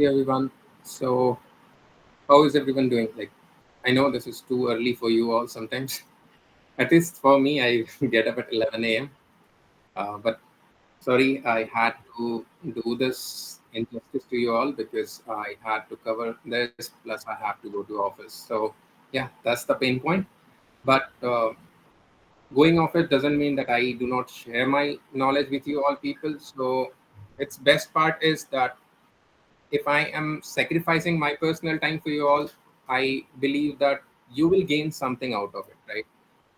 Hey everyone. So, how is everyone doing? Like, I know this is too early for you all sometimes. At least for me, I get up at 11 a.m. But sorry, I had to do this injustice to you all because I had to cover this, plus I have to go to office. So, yeah, that's the pain point. But going off it doesn't mean that I do not share my knowledge with you all people. So, its best part is that if I am sacrificing my personal time for you all, I believe that you will gain something out of it, right?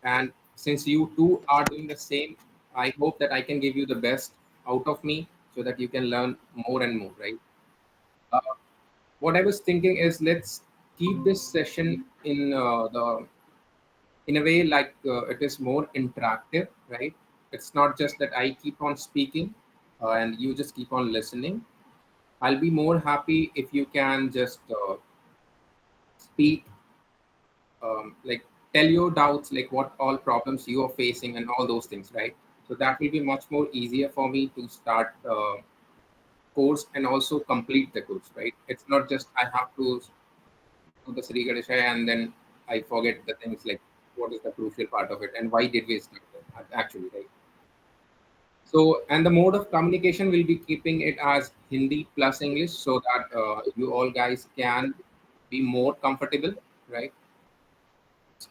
And since you too are doing the same, I hope that I can give you the best out of me so that you can learn more and more, right? Uh, what I was thinking is let's keep this session in a way like it is more interactive, right? It's not just that I keep on speaking and you just keep on listening. I'll be more happy if you can just speak, like tell your doubts, like what all problems you are facing and all those things, right? So that will be much more easier for me to start course and also complete the course, right? It's not just I have to do the Sri Ganesha and then I forget the things like what is the crucial part of it and why did we start it actually, right? So, and the mode of communication will be keeping it as Hindi plus English so that you all guys can be more comfortable, right?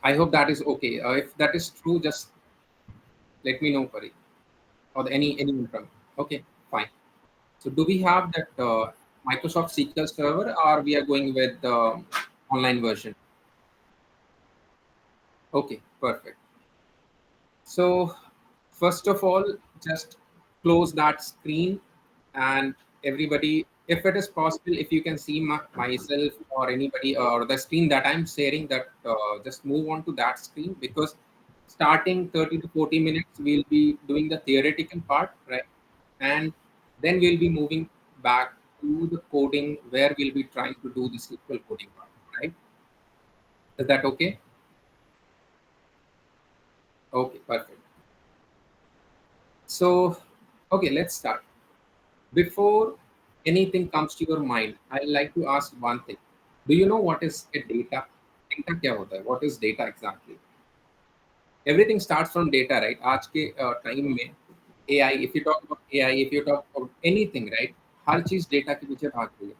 I hope that is okay. If that is true, just let me know, Pari, or anyone from. Okay, fine. So, do we have that Microsoft SQL Server, or we are going with the online version? Okay, perfect. So, first of all, just close that screen and everybody, if it is possible, if you can see myself or anybody or the screen that I'm sharing, that just move on to that screen because starting 30 to 40 minutes, we'll be doing the theoretical part, right? And then we'll be moving back to the coding where we'll be trying to do the SQL coding part, right? Is that okay? Okay, perfect. So, okay, let's start. Before anything comes to your mind, I'd like to ask one thing. Do you know what is a data? Data क्या होता है? What is data exactly? Everything starts from data, right? आज के time में AI, if you talk about AI, if you talk about anything, right? हर चीज data के पीछे भाग रही है.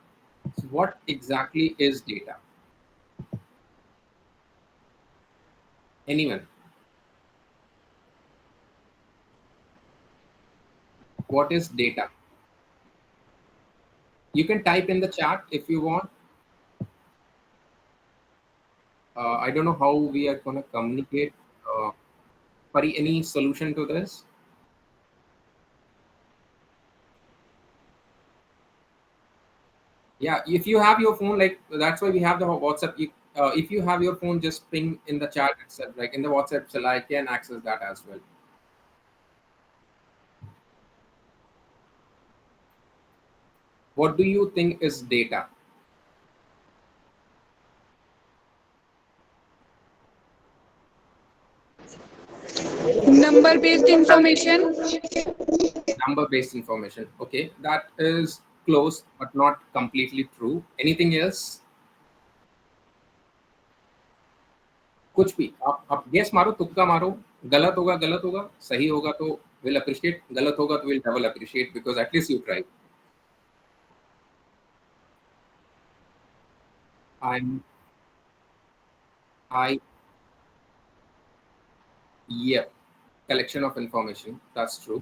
So what exactly is data? Anyone? What is data? You can type in the chat if you want. I don't know how we are gonna communicate. Pari, any solution to this? Yeah, if you have your phone, like that's why we have the WhatsApp. If you have your phone, just ping in the chat itself, like in the WhatsApp, so I can access that as well. What do you think is data? Number based information. Number-based information. Okay, that is close, but not completely true. Anything else? कुछ भी आप guess मारो, तुक्का मारो. गलत होगा, सही होगा तो विल अप्रिशिएट, गलत होगा तो will double appreciate because at least you try. I'm I Yeah, collection of information. That's true.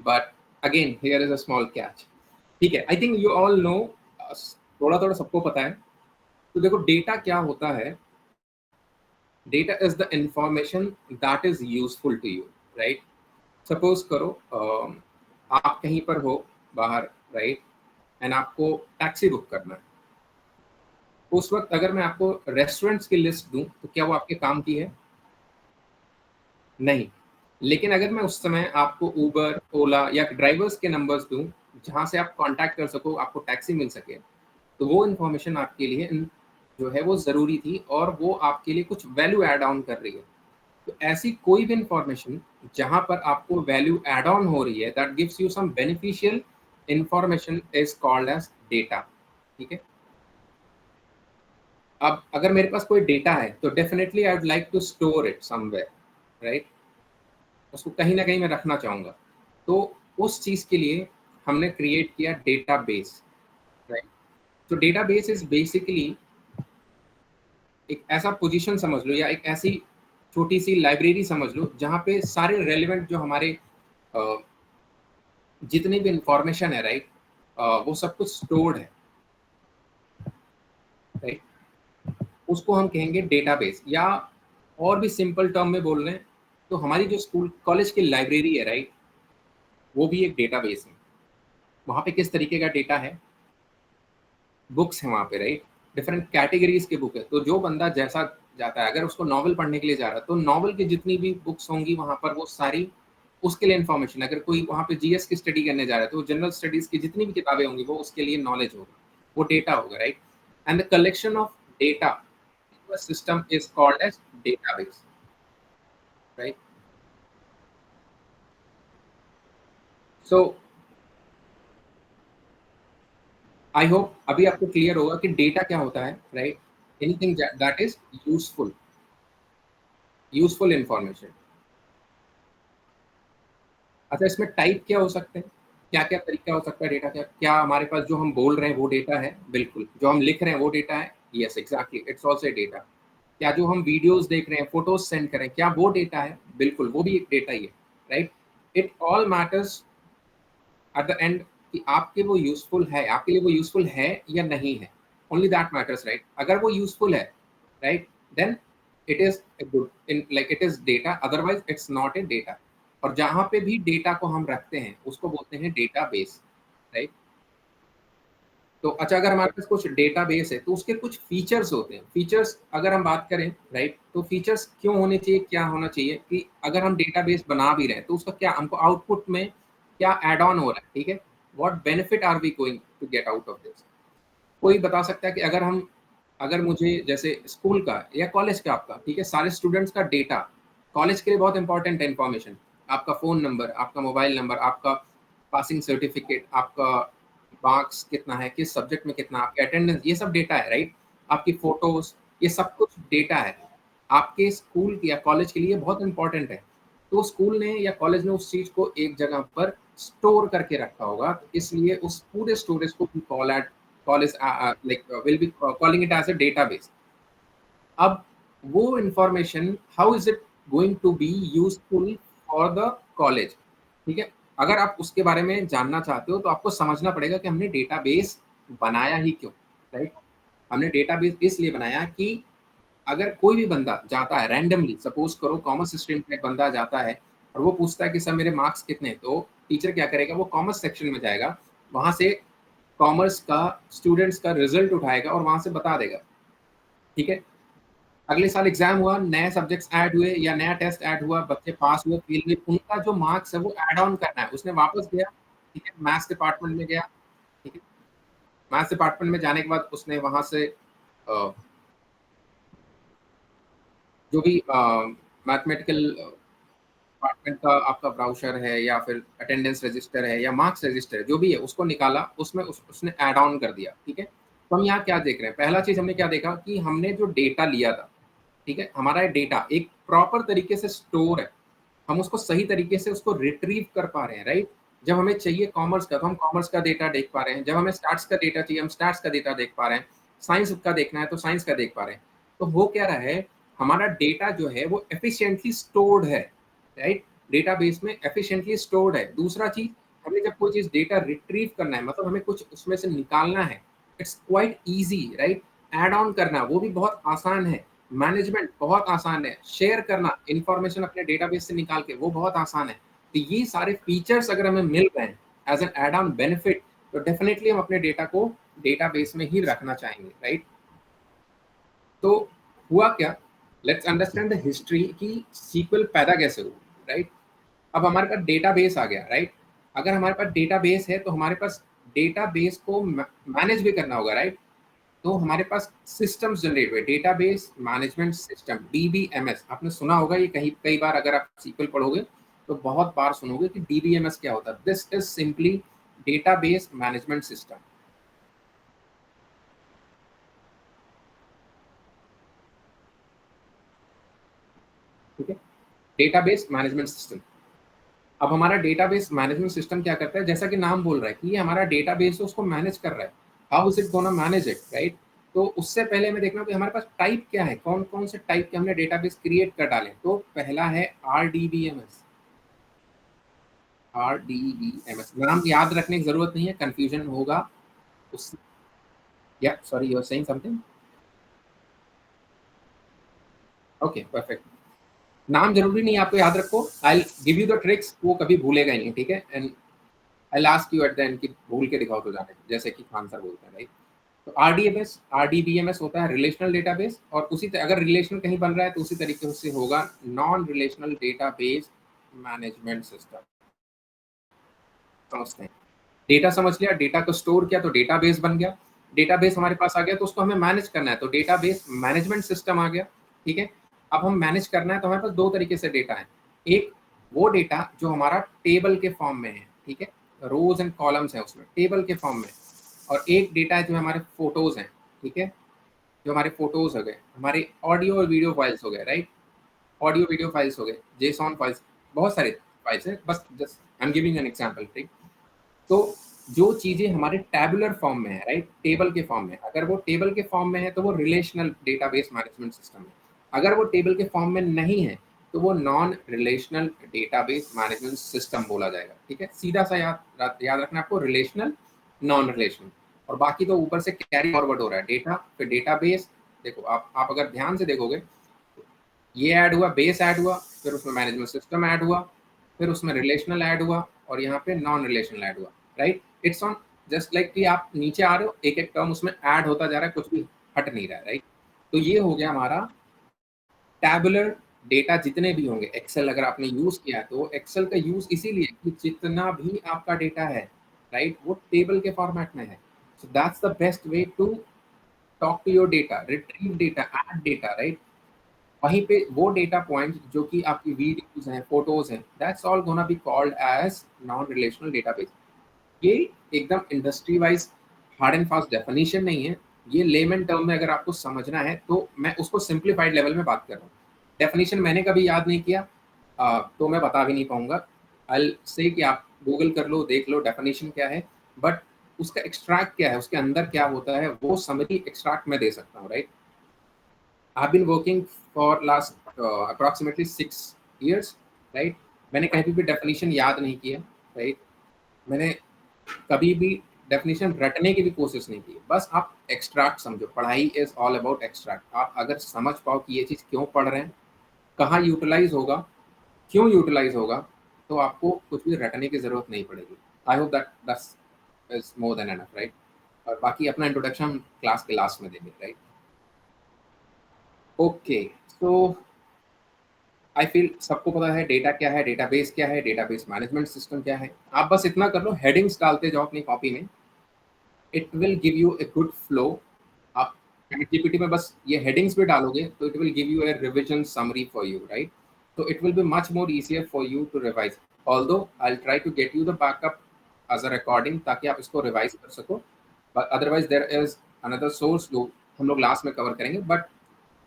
But again, here is a small catch. ठीक है, I think you all know. थोड़ा थोड़ा सबको पता है. तो देखो डेटा क्या होता है. Data is the information that is useful to you, right? Suppose करो आप कहीं पर हो बाहर, राइट? एंड आपको टैक्सी बुक करना है. उस वक्त अगर मैं आपको रेस्टोरेंट्स की लिस्ट दूं तो क्या वो आपके काम की है? नहीं. लेकिन अगर मैं उस समय आपको उबर, ओला या ड्राइवर्स के नंबर्स दूं जहां से आप कांटेक्ट कर सको, आपको टैक्सी मिल सके, तो वो इन्फॉर्मेशन आपके लिए जो है वो ज़रूरी थी और वो आपके लिए कुछ वैल्यू ऐड ऑन कर रही है. तो ऐसी कोई भी इन्फॉर्मेशन जहां पर आपको वैल्यू ऐड ऑन हो रही है, that gives you some beneficial information, is called as data. ठीक है। अब अगर मेरे पास कोई डेटा है तो definitely I would like to store it somewhere, right. उसको कहीं ना कहीं मैं रखना चाहूंगा। तो उस चीज के लिए हमने क्रिएट किया डेटाबेस, राइट। तो डेटाबेस इज बेसिकली एक ऐसा पोजीशन समझ लो, या एक ऐसी छोटी सी लाइब्रेरी समझ लो जहाँ पे सारे रेलिवेंट जो हमारे अ, जितनी भी इंफॉर्मेशन है, राइट, वो सब कुछ स्टोर्ड है, राइट। उसको हम कहेंगे डेटाबेस, या और भी सिंपल टर्म में बोल रहे हैं तो हमारी जो स्कूल कॉलेज की लाइब्रेरी है, राइट, वो भी एक डेटाबेस है। वहाँ पे किस तरीके का डेटा है? बुक्स हैं वहाँ पे, राइट। डिफरेंट कैटेगरीज के बुक है। तो जो बंदा जैसा जाता है, अगर उसको नॉवल पढ़ने के लिए जा रहा है तो नॉवल की जितनी भी बुक्स होंगी वहाँ पर, वो सारी उसके लिए इन्फॉर्मेशन। अगर कोई वहाँ पे जीएस की स्टडी करने जा रहा है तो जनरल स्टडीज की जितनी भी किताबें होंगी वो उसके लिए नॉलेज होगा, वो डेटा होगा, right. And the collection of data system is called as database, right. So I hope अभी आपको क्लियर होगा कि डेटा क्या होता है, right. Anything that is useful, useful information. अच्छा, इसमें टाइप क्या हो सकते हैं? क्या क्या तरीका हो सकता है डेटा? क्या क्या हमारे पास जो हम बोल रहे हैं वो डेटा है? बिल्कुल। जो हम लिख रहे हैं वो डेटा है? Yes, exactly, it's also data. क्या जो हम वीडियोस देख रहे हैं, फोटोज सेंड करें, क्या वो डेटा है? बिल्कुल, वो भी एक डेटा ही है, right. It all matters eight the end कि आपके वो यूजफुल है, आपके लिए वो यूजफुल है या नहीं है। Only that matters, right. अगर वो यूजफुल है, right, then it is good in, like it is data, otherwise it's not a data. और जहां पे भी डेटा को हम रखते हैं उसको बोलते हैं डेटाबेस, राइट। तो अच्छा, अगर हमारे पास कुछ डेटाबेस है तो उसके कुछ फीचर्स होते हैं। फीचर्स अगर हम बात करें, राइट, तो फीचर्स क्यों होने चाहिए, क्या होना चाहिए कि अगर हम डेटाबेस बना भी रहे हैं तो उसका क्या हमको आउटपुट में क्या एड ऑन हो रहा है, ठीक है। What benefit are we going to get out of this? कोई बता सकता है कि अगर मुझे जैसे स्कूल का या कॉलेज का, आपका, ठीक है, सारे स्टूडेंट्स का डेटा, कॉलेज के लिए बहुत इंपॉर्टेंट है इन्फॉर्मेशन। आपका फ़ोन नंबर, आपका मोबाइल नंबर, आपका पासिंग सर्टिफिकेट, आपका मार्क्स कितना है, किस सब्जेक्ट में कितना, आपकी अटेंडेंस, ये सब डेटा है, राइट। आपकी फ़ोटोज़, ये सब कुछ डेटा है। आपके स्कूल या कॉलेज के लिए बहुत इंपॉर्टेंट है। तो स्कूल ने या कॉलेज ने उस चीज़ को एक जगह पर स्टोर करके रखा होगा, तो इसलिए उस पूरे स्टोरेज को we call is like will be calling it as a database. अब वो information, how is it going to be useful for the college, ठीक है। अगर आप उसके बारे में जानना चाहते हो तो आपको समझना पड़ेगा कि हमने डेटाबेस बनाया ही क्यों, राइट। हमने डेटाबेस इसलिए बनाया कि अगर कोई भी बंदा जाता है रैंडमली, सपोज करो कॉमर्स स्ट्रीम का एक बंदा जाता है और वो पूछता है कि सर मेरे मार्क्स कितने हैं, तो टीचर क्या करेगा, वो कॉमर्स सेक्शन में जाएगा, वहां से कॉमर्स का स्टूडेंट्स का रिजल्ट उठाएगा और वहां से बता देगा, ठीक है। अगले साल एग्जाम हुआ, नए सब्जेक्ट्स ऐड हुए या नया टेस्ट ऐड हुआ, बच्चे पास हुए फेल हुए, उनका जो मार्क्स है वो ऐड ऑन करना है। उसने वापस गया, ठीक है, मैथ्स डिपार्टमेंट में गया, ठीक है। मैथ्स डिपार्टमेंट में जाने के बाद उसने वहां से जो भी मैथमेटिकल डिपार्टमेंट का आपका ब्राउचर है या फिर अटेंडेंस रजिस्टर है या मार्क्स रजिस्टर है, जो भी है, उसको निकाला, उसमें उसने ऐड ऑन कर दिया, ठीक है। तो हम यहाँ क्या देख रहे हैं? पहला चीज हमने क्या देखा कि हमने जो डेटा लिया था, ठीक है, हमारा डेटा एक प्रॉपर तरीके से स्टोर है, हम उसको सही तरीके से उसको रिट्रीव कर पा रहे हैं, राइट। जब हमें चाहिए कॉमर्स का तो हम कॉमर्स का डेटा देख पा रहे हैं, जब हमें स्टैट्स का डेटा चाहिए हम स्टैट्स का डेटा देख पा रहे हैं, साइंस का देखना है तो साइंस का देख पा रहे हैं। तो हो क्या रहा है, हमारा डेटा जो है वो एफिशिएंटली स्टोर्ड है, राइट। डेटाबेस में एफिशिएंटली स्टोर्ड है। दूसरा चीज, हमें जब कोई चीज डेटा रिट्रीव करना है, मतलब हमें कुछ उसमें से निकालना है, it's quite easy, right. Add on करना वो भी बहुत आसान है, मैनेजमेंट बहुत आसान है, शेयर करना इंफॉर्मेशन अपने डेटाबेस से निकाल के वो बहुत आसान है। तो ये सारे फीचर्स अगर हमें मिल रहे हैं as an add on benefit, तो डेफिनेटली हम अपने डेटा को डेटाबेस में ही रखना चाहेंगे, राइट। तो हुआ क्या, लेट्स अंडरस्टैंड द हिस्ट्री कि सीक्वल पैदा कैसे हुआ, राइट। अब हमारे पास डेटाबेस आ गया, राइट। अगर हमारे पास डेटाबेस है तो हमारे पास डेटाबेस को मैनेज भी करना होगा, राइट। तो हमारे पास सिस्टम्स जनरेट हुए, डेटाबेस मैनेजमेंट सिस्टम, डीबीएमएस। आपने सुना होगा ये कहीं कई बार, अगर आप सीक्वल पढ़ोगे तो बहुत बार सुनोगे कि डीबीएमएस क्या होता है। This is simply database management system. ठीक है, डेटाबेस मैनेजमेंट सिस्टम। अब हमारा डेटाबेस मैनेजमेंट सिस्टम क्या करता है, जैसा कि नाम बोल रहा है कि ये हमारा डेटाबेस है, उसको मैनेज कर रहा है। How is it gonna manage it, right? तो उससे पहले हमें देखना कि हमारे पास टाइप क्या है, कौन कौन से टाइप के हमने डेटाबेस क्रिएट कर डाले। तो पहला है RDBMS। RDBMS नाम याद रखने की जरूरत नहीं है, कंफ्यूजन होगा उस। या sorry, you are saying something. Okay, perfect. नाम जरूरी नहीं है आपको याद रखो, I give you the tricks, वो कभी भूलेगा ही नहीं, ठीक है। And I last you at the end कि भूल के दिखाओ तो जाने, जैसे कि खान सर बोलते हैं, राइट? तो RDBMS होता है रिलेशनल डेटाबेस, और अगर रिलेशन कहीं बन रहा है तो उसी तरीके से होगा non relational database management system. समझते हैं, डेटा समझ लिया, डेटा को स्टोर किया तो डेटाबेस बन गया, डेटाबेस हमारे पास आ गया तो उसको हमें मैनेज करना है, तो डेटाबेस मैनेजमेंट सिस्टम आ गया। ठीक है, अब हम मैनेज करना है तो हमारे पास दो तरीके से डेटा है। एक वो डेटा जो हमारा टेबल के फॉर्म में है, ठीक है, रोज एंड कॉलम्स है उसमें टेबल के फॉर्म में, और एक डेटा है जो हमारे फोटोज हैं, ठीक है, जो हमारे फोटोज हो गए, हमारे ऑडियो और वीडियो फाइल्स हो गए, राइट? ऑडियो वीडियो फाइल्स हो गए, जेसॉन फाइल्स, बहुत सारे फाइल्स हैं, बस just I am giving an example, ठीक? तो जो चीजें हमारे टैबुलर फॉर्म में है, राइट, टेबल के फॉर्म में, अगर वो टेबल के फॉर्म में है तो वो रिलेशनल डेटाबेस मैनेजमेंट सिस्टम है। अगर वो टेबल के फॉर्म में नहीं है तो वो non relational database management system बोला जाएगा। ठीक है, सीधा सा याद रखना आपको, रिलेशनल, नॉन रिलेशनल, और बाकी तो ऊपर से कैरी फॉरवर्ड हो रहा है डेटा, फिर डेटाबेस। देखो आप अगर ध्यान से देखोगे, ये ऐड हुआ, बेस ऐड हुआ, फिर उसमें मैनेजमेंट सिस्टम ऐड हुआ, फिर उसमें रिलेशनल ऐड हुआ, और यहाँ पे नॉन रिलेशनल ऐड हुआ, right? It's on just like कि आप नीचे आ रहे हो, एक एक टर्म उसमें ऐड होता जा रहा है, कुछ भी हट नहीं रहा है, राइट? तो ये हो गया हमारा टैबुलर डेटा। जितने भी होंगे, एक्सेल अगर आपने यूज किया है तो एक्सेल का यूज इसीलिए कि जितना भी आपका डेटा है, राइट, वो टेबल के फॉर्मेट में है। So that's the best way to talk to your data, retrieve data, add data, right? वहीं पे वो डेटा पॉइंट जो कि आपकी वीडियोस हैं, फोटोज हैं, that's all gonna be called as non relational database. ये एकदम industry wise hard and fast definition नहीं है, ये लेमन टर्म में अगर आपको समझना है तो मैं उसको सिंप्लीफाइड लेवल में बात कर रहा हूँ। डेफिनेशन मैंने कभी याद नहीं किया, तो मैं बता भी नहीं पाऊंगा। आई से कि आप गूगल कर लो, देख लो डेफिनेशन क्या है, बट उसका एक्सट्रैक्ट क्या है, उसके अंदर क्या होता है, वो समरी एक्सट्रैक्ट में दे सकता हूँ, right? I've been working for last approximately 6 years, right? मैंने कहीं भी डेफिनेशन याद नहीं किया, राइट? मैंने कभी भी डेफिनेशन रटने की भी कोशिश नहीं की, बस आप एक्सट्रैक्ट समझो। पढ़ाई इज ऑल अबाउट एक्सट्रैक्ट। आप अगर समझ पाओ कि ये चीज़ क्यों पढ़ रहे हैं, कहाँ यूटिलाइज होगा, क्यों यूटिलाइज होगा, तो आपको कुछ भी रटने की जरूरत नहीं पड़ेगी। I hope that that's is more than enough, right? और बाकी अपना इंट्रोडक्शन क्लास के लास्ट में देंगे, right? Okay, so I feel सबको पता है डेटा क्या है, डेटाबेस क्या है, डेटाबेस मैनेजमेंट सिस्टम क्या है। आप बस इतना कर लो, हेडिंग्स डालते जाओ अपनी कॉपी में, it will give you a good flow. आप ChatGPT में बस ये हेडिंग्स भी डालोगे तो it will give you a revision summary for you, right? तो it will be much more easier for you to revise. Although I will try to get you the backup as a recording, ताकि आप इसको revise कर सको, but otherwise there is another source जो हम लोग last में कवर करेंगे। बट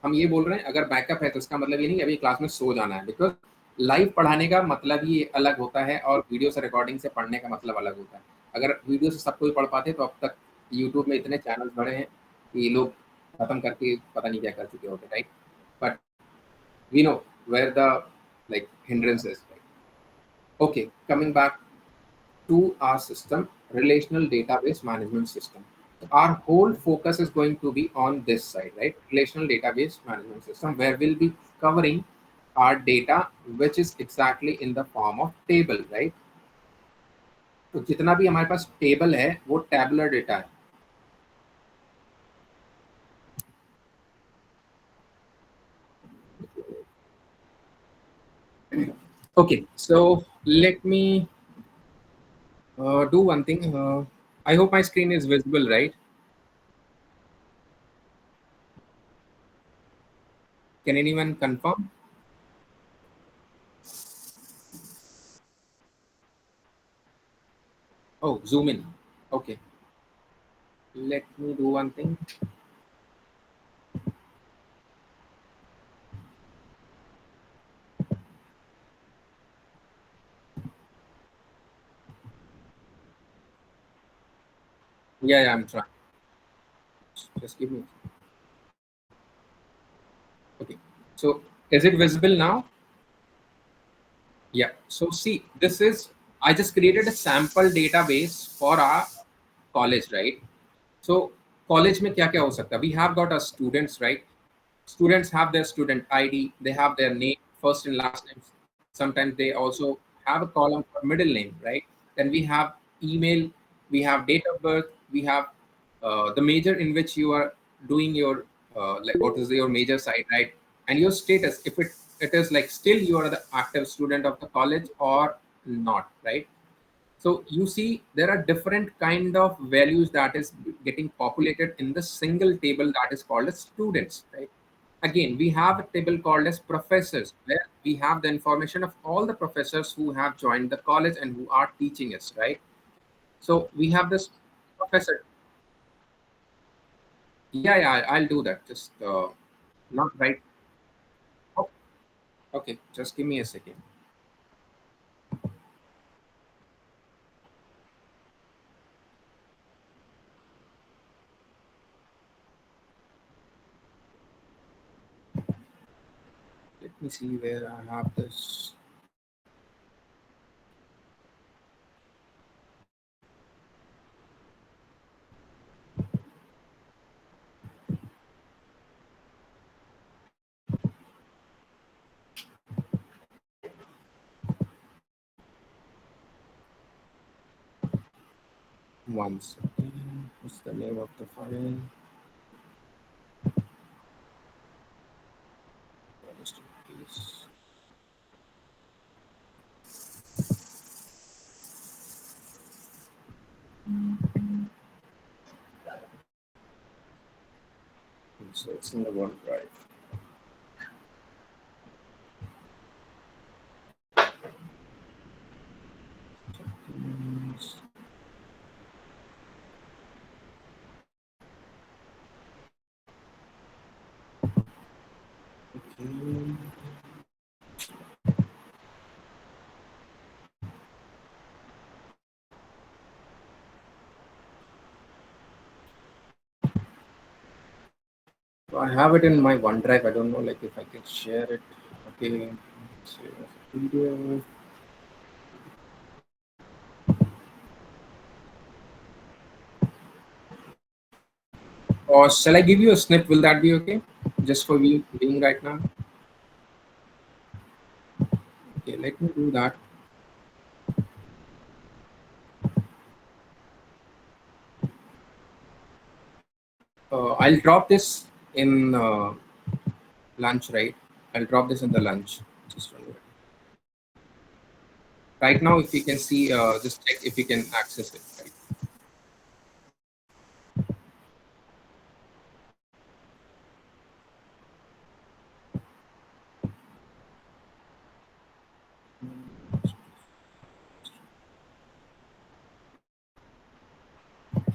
हम ये बोल रहे हैं अगर बैकअप है तो इसका मतलब ये नहीं अभी क्लास में सो जाना है, बिकॉज लाइव पढ़ाने का मतलब ही अलग होता है और वीडियो से रिकॉर्डिंग से पढ़ने का मतलब अलग होता है। अगर वीडियो से सब कोई पढ़ पाते तो अब तक यूट्यूब में इतने चैनल्स बड़े हैं कि लोग खत्म करके पता नहीं क्या कर चुके होते, right? But we know where the like hindrances, right? Okay, coming back to our system, relational database management system. Our whole focus is going to be on this side, right? Relational database management system, where we'll be covering our data, which is exactly in the form of table, right? तो जितना भी हमारे पास table है वो tabular data है। Okay, so let me do one thing. I hope my screen is visible, right? Can anyone confirm? Oh, zoom in. Okay, let me do one thing. Yeah, I'm trying. Just give me. Okay. So is it visible now? Yeah. So see, this is, I just created a sample database for our college, right? So college में क्या क्या हो सकता है? We have got our students, right? Students have their student ID, they have their name, first and last names. Sometimes they also have a column for middle name, right? Then we have email, we have date of birth, we have the major in which you are doing your like what is your major site, right? And your status, if it is like still you are the active student of the college or not, right? So you see there are different kind of values that is getting populated in the single table that is called as students, right? Again, we have a table called as professors, where we have the information of all the professors who have joined the college and who are teaching us, right? So we have this professor. Yeah, yeah, I'll do that. Just not right. Oh, okay, just give me a second. Let me see where I have this. One second. What's the name of the file? Just in case. So it's in the OneDrive. Okay. So I have it in my OneDrive. I don't know, like if I can share it. Okay. Save as a video. Or shall I give you a snip? Will that be okay? Just for you being right now. Okay, let me do that. I'll drop this in lunch, right? I'll drop this in the lunch. Just one minute. Right now, if you can see, just check if you can access it. Right?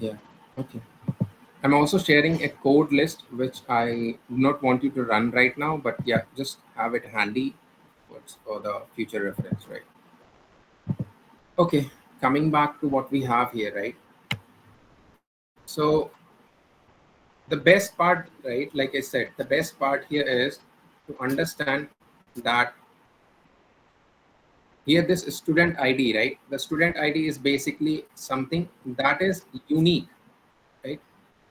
Yeah. Okay. I'm also sharing a code list which I do not want you to run right now, but yeah, just have it handy for the future reference, right? Okay, coming back to what we have here, right? So the best part, right? Like I said, the best part here is to understand that here this student ID, right? The student ID is basically something that is unique, right?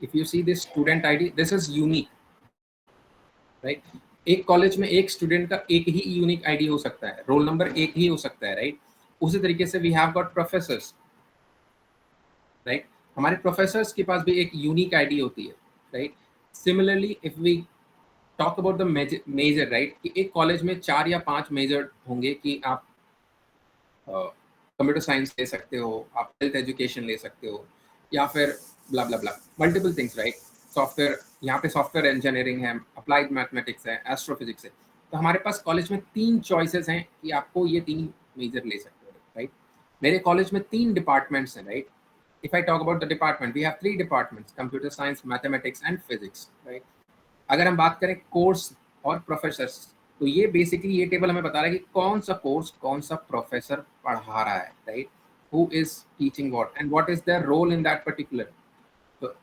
If you see this student ID, this is unique, right? एक college में एक student का एक ही unique ID हो सकता है, roll number एक ही हो सकता है, राइट? उसी तरीके से we have got professors, right? हमारे प्रोफेसर्स के पास भी एक यूनिक आईडी होती है, right? Similarly if we talk about the major, right, कि एक कॉलेज में 4 या 5 मेजर होंगे कि आप कंप्यूटर साइंस ले सकते हो, आप हेल्थ एजुकेशन ले सकते हो, या फिर ब्ला ब्ला ब्ला मल्टीपल थिंग्स, राइट? सॉफ्टवेयर, यहाँ पे सॉफ्टवेयर इंजीनियरिंग है, अप्लाइड मैथमेटिक्स है, एस्ट्रोफिजिक्स है। तो हमारे पास कॉलेज में 3 चॉइसेस हैं कि आपको ये 3 मेजर ले सकते हो, राइट? मेरे कॉलेज में 3 डिपार्टमेंट्स हैं, right? If I talk about the department, we have 3 departments, computer science, mathematics and physics, right? अगर हम बात करें कोर्स और प्रोफेसर्स, तो ये बेसिकली ये टेबल हमें बता रहा है कि कौन सा कोर्स कौन सा प्रोफेसर पढ़ा रहा है, right? Who is teaching what and what is their role in that particular,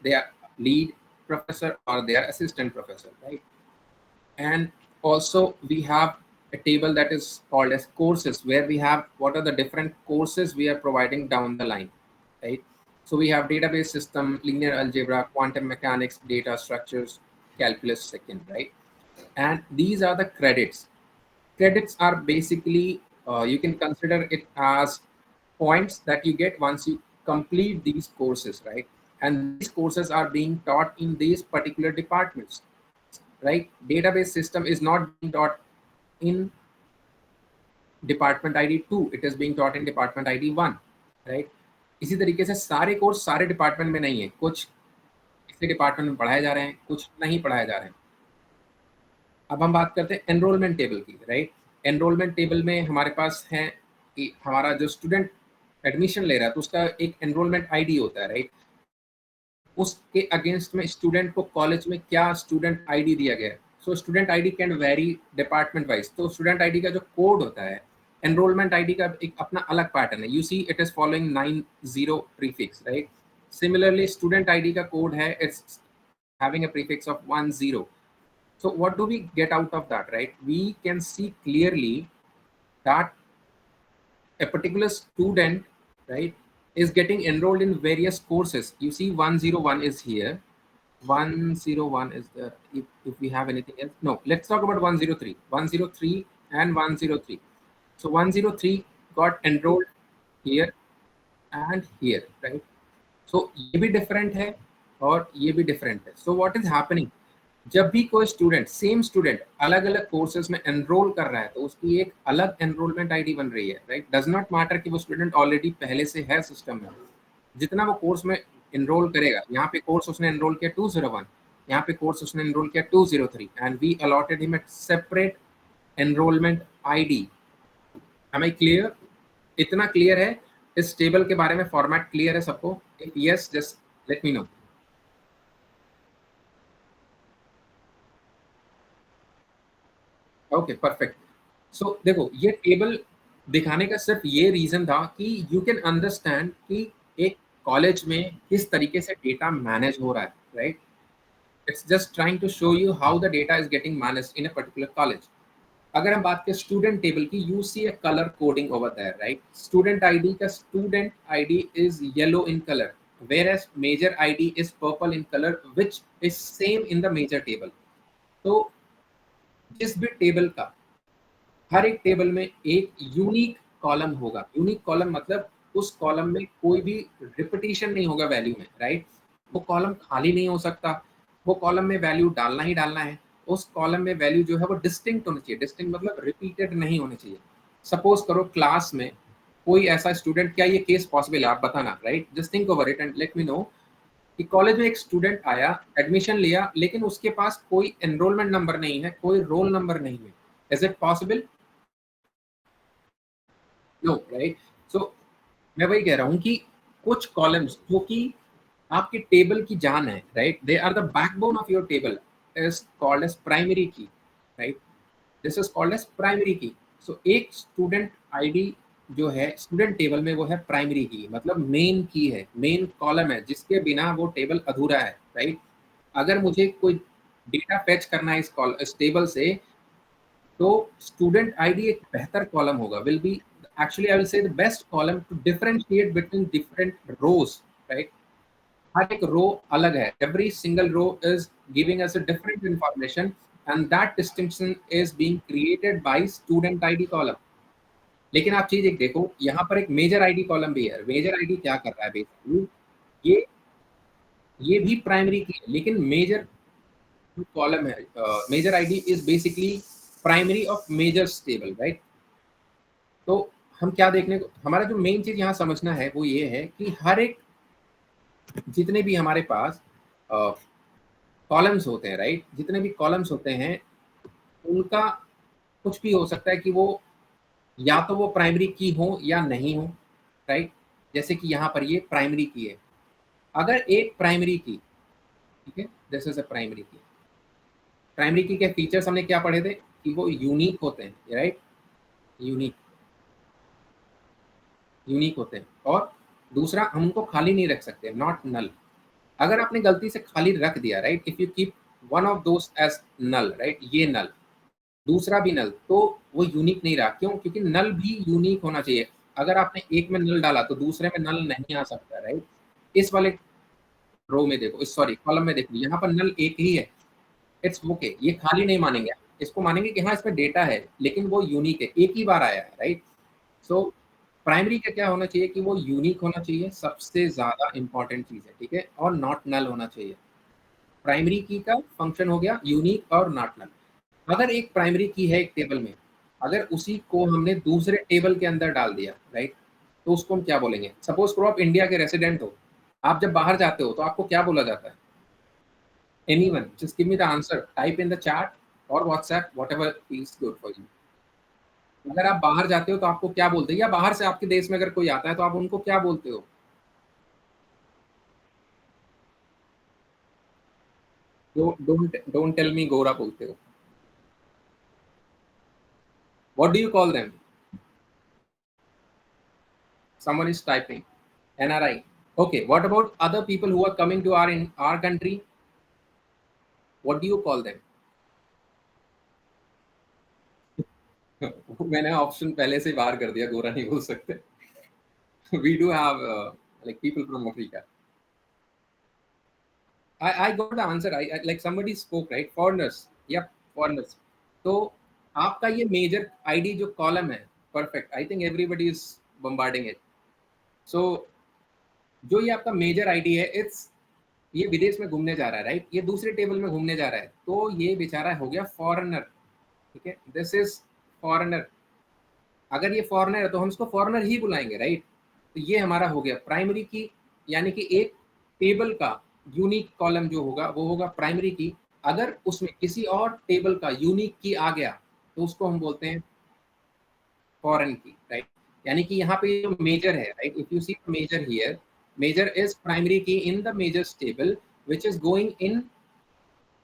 they are lead professor or they are assistant professor, right? And also we have a table that is called as courses, where we have what are the different courses we are providing down the line, right? So we have database system, linear algebra, quantum mechanics, data structures, calculus second, right? And these are the credits. Credits are basically, you can consider it as points that you get once you complete these courses, right? And these courses are being taught in these particular departments, right? Database system is not being taught in department ID 2, it is being taught in department ID 1, right? इसी तरीके से सारे course सारे department में नहीं है, कुछ इसी डिपार्टमेंट में पढ़ाए जा रहे हैं, कुछ नहीं पढ़ाए जा रहे हैं। अब हम बात करते हैं एनरोलमेंट टेबल की, राइट? एनरोलमेंट टेबल में हमारे पास है कि हमारा जो स्टूडेंट एडमिशन ले रहा है तो उसका एक एनरोलमेंट आईडी होता है, राइट? उसके अगेंस्ट में स्टूडेंट को कॉलेज में क्या स्टूडेंट आईडी दिया गया है। So student ID can very department wise. तो स्टूडेंट आईडी का जो कोड होता है, एनरोलमेंट आईडी का एक अपना अलग पैटर्न है। You see it is following 90 prefix, right? Similarly student ID का कोड है, it's having a prefix of 10. So what do we get out of that, right? We can see clearly that a particular student, right, is getting enrolled in various courses. You see 101 is here, 101 is there. If we have anything else, no, let's talk about 103, 103 and 103. So 103 got enrolled here and here, right? So ये भी different है और ये भी different है। So what is happening, जब भी कोई स्टूडेंट, सेम स्टूडेंट अलग अलग कोर्सेज में एनरोल कर रहा है तो उसकी एक अलग एनरोलमेंट आईडी बन रही है, राइट? डज नॉट मैटर कि वो स्टूडेंट ऑलरेडी पहले से है सिस्टम में। जितना वो कोर्स में एनरोल करेगा, यहाँ पे कोर्स उसने एनरोल किया 201, यहाँ पे कोर्स उसने एनरोल किया 203, and we allotted him at separate enrolment ID. Am I clear? इतना क्लियर है? इस टेबल के बारे में फॉर्मेट क्लियर है सबको? If yes, just let me know. Okay, perfect. So देखो, ये टेबल दिखाने का सिर्फ ये रीजन था कि यू कैन अंडरस्टैंड कि एक कॉलेज में किस तरीके से डेटा मैनेज हो रहा है, right? It's just trying to show you how the data is getting managed in a particular college. अगर हम बात करें स्टूडेंट टेबल की, you see a colour coding over there, right? Student ID का student ID is yellow in colour, whereas major ID is purple in color, which is same in the major table. तो जिस भी table का, हर एक table में एक unique column होगा। Unique column मतलब उस कॉलम में कोई भी रिपीटिशन नहीं होगा वैल्यू में, राइट? वो कॉलम खाली नहीं हो सकता, वो कॉलम में वैल्यू डालना ही डालना है। उस कॉलम में वैल्यू जो है वो डिस्टिंक्ट होनी चाहिए। डिस्टिंक्ट मतलब रिपीटेड नहीं होनी चाहिए। सपोज करो क्लास में कोई ऐसा स्टूडेंट, क्या ये केस पॉसिबल है? आप बताना, right? Just think over it and let me no कि कॉलेज में एक स्टूडेंट आया, एडमिशन लिया, लेकिन उसके पास कोई एनरोलमेंट नंबर नहीं है, कोई रोल नंबर नहीं है। Is it possible? No, right? So मैं वही कह रहा हूँ कि कुछ कॉलम्स जो कि आपके टेबल की जान है, right? They are the backbone of your table, is called as primary key, right? This is called as primary key. So एक स्टूडेंट आईडी जो है स्टूडेंट टेबल में, वो है प्राइमरी की, मतलब मेन की है, मेन कॉलम है, जिसके बिना वो टेबल अधूरा है, राइट? अगर मुझे कोई डेटा फेच करना है इस टेबल से, तो स्टूडेंट आईडी एक बेहतर कॉलम होगा, will be actually I will say the best column to differentiate between different rows, right? हर एक रो अलग है, every single row is giving us a different information, and that distinction is being created by student ID column. लेकिन आप चीज एक देखो, यहाँ पर एक मेजर आईडी कॉलम भी है। मेजर आईडी क्या कर रहा है बेसिकली, ये ये भी प्राइमरी की है, लेकिन मेजर कॉलम है, major ID is basically primary of majors table, right? तो हम क्या देखने को, हमारा जो मेन चीज यहाँ समझना है वो ये है कि हर एक, जितने भी हमारे पास कॉलम्स होते हैं, राइट? जितने भी कॉलम्स होते हैं उनका कुछ भी हो सकता है कि वो या तो वो प्राइमरी की हो या नहीं हो, राइट? जैसे कि यहाँ पर ये प्राइमरी की है। अगर एक प्राइमरी की, ठीक है, दिस इज अ प्राइमरी की। प्राइमरी की के फीचर्स हमने क्या पढ़े थे कि वो यूनिक होते हैं, राइट? यूनिक, यूनिक होते हैं। और दूसरा, हम उनको खाली नहीं रख सकते, नॉट नल। अगर आपने गलती से खाली रख दिया, right, if you keep one of those as null, right, ये नल, दूसरा भी नल, तो वो यूनिक नहीं रहा। क्यों? क्योंकि नल भी यूनिक होना चाहिए। अगर आपने एक में नल डाला तो दूसरे में नल नहीं आ सकता, राइट। इस वाले रो में देखो, सॉरी कॉलम में देखो, यहाँ पर नल एक ही है, इट्स ओके, ये खाली नहीं मानेंगे, इसको मानेंगे कि हाँ इसमें डेटा है, लेकिन वो यूनिक है, एक ही बार आया है, राइट। सो प्राइमरी का क्या होना चाहिए कि वो यूनिक होना चाहिए, सबसे ज्यादा इंपॉर्टेंट चीज है, ठीक है, और नॉट नल होना चाहिए। प्राइमरी की का फंक्शन हो गया यूनिक और नॉट नल। अगर एक प्राइमरी की है एक टेबल में, अगर उसी को हमने दूसरे टेबल के अंदर डाल दिया, राइट, तो उसको हम क्या बोलेंगे? सपोज करो आप इंडिया के रेसिडेंट हो, आप जब बाहर जाते हो तो आपको क्या बोला जाता है? Anyone, just give me the answer, type in the chat और WhatsApp, whatever feels good for you. अगर आप बाहर जाते हो तो आपको क्या बोलते हैं? या बाहर से आपके देश में अगर कोई आता है तो आप उनको क्या बोलते हो? डोंट टेल मी गोरा बोलते हो। What do you call them? Someone is typing. NRI. Okay. What about other people who are coming to our country? What do you call them? मैंने ऑप्शन पहले से बाहर कर दिया, गोरा नहीं बोल सकते। We do have like people from Africa. I got the answer. I like somebody spoke, right? Foreigners. Yep, foreigners. तो आपका ये मेजर आईडी जो कॉलम है, perfect, I think everybody is bombarding it. So जो ये आपका मेजर आईडी है, it's, ये विदेश में घूमने जा रहा है, राइट, ये दूसरे टेबल में घूमने जा रहा है, तो ये बेचारा हो गया फॉरेनर, ठीक है, दिस इज फॉरेनर। अगर ये फॉरेनर है तो हम इसको फॉरेनर ही बुलाएंगे, राइट। तो ये हमारा हो गया प्राइमरी की, यानी कि एक टेबल का यूनिक कॉलम जो होगा वो होगा प्राइमरी की। अगर उसमें किसी और टेबल का यूनिक की आ गया तो उसको हम बोलते हैं फॉरेन की, राइट। यानी कि यहाँ पे जो मेजर है, right, if you see major here, major is primary key in the majors table which is going in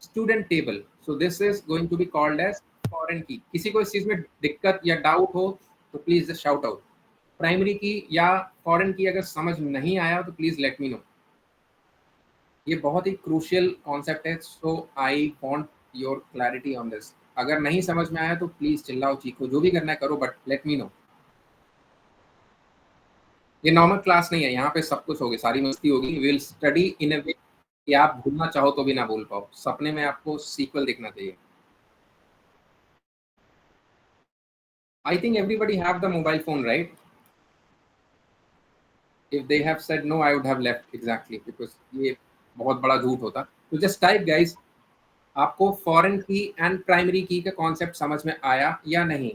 student table, so this is going to be called as foreign key। किसी को इस चीज में दिक्कत या doubt हो तो please just shout out. Primary की या फॉरेन की अगर समझ नहीं आया तो प्लीज लेट मी नो। ये बहुत ही क्रूशियल कॉन्सेप्ट है, so I want your clarity on this. अगर नहीं समझ में आया तो प्लीज चिल्लाओ चीखो, जो भी करना है करो, बट लेट मी नो। ये नॉर्मल क्लास नहीं है, यहाँ पे सब कुछ होगी, सारी मस्ती होगी, विल स्टडी इन अ वे कि आप भूलना चाहो तो भी ना भूल पाओ, सपने में आपको सीक्वल देखना चाहिए। I think everybody have the mobile phone, right? If they have said no, I would have left exactly because ये बहुत बड़ा झूठ होता। तो just type guys, आपको फॉरेन की एंड प्राइमरी की का कॉन्सेप्ट समझ में आया या नहीं?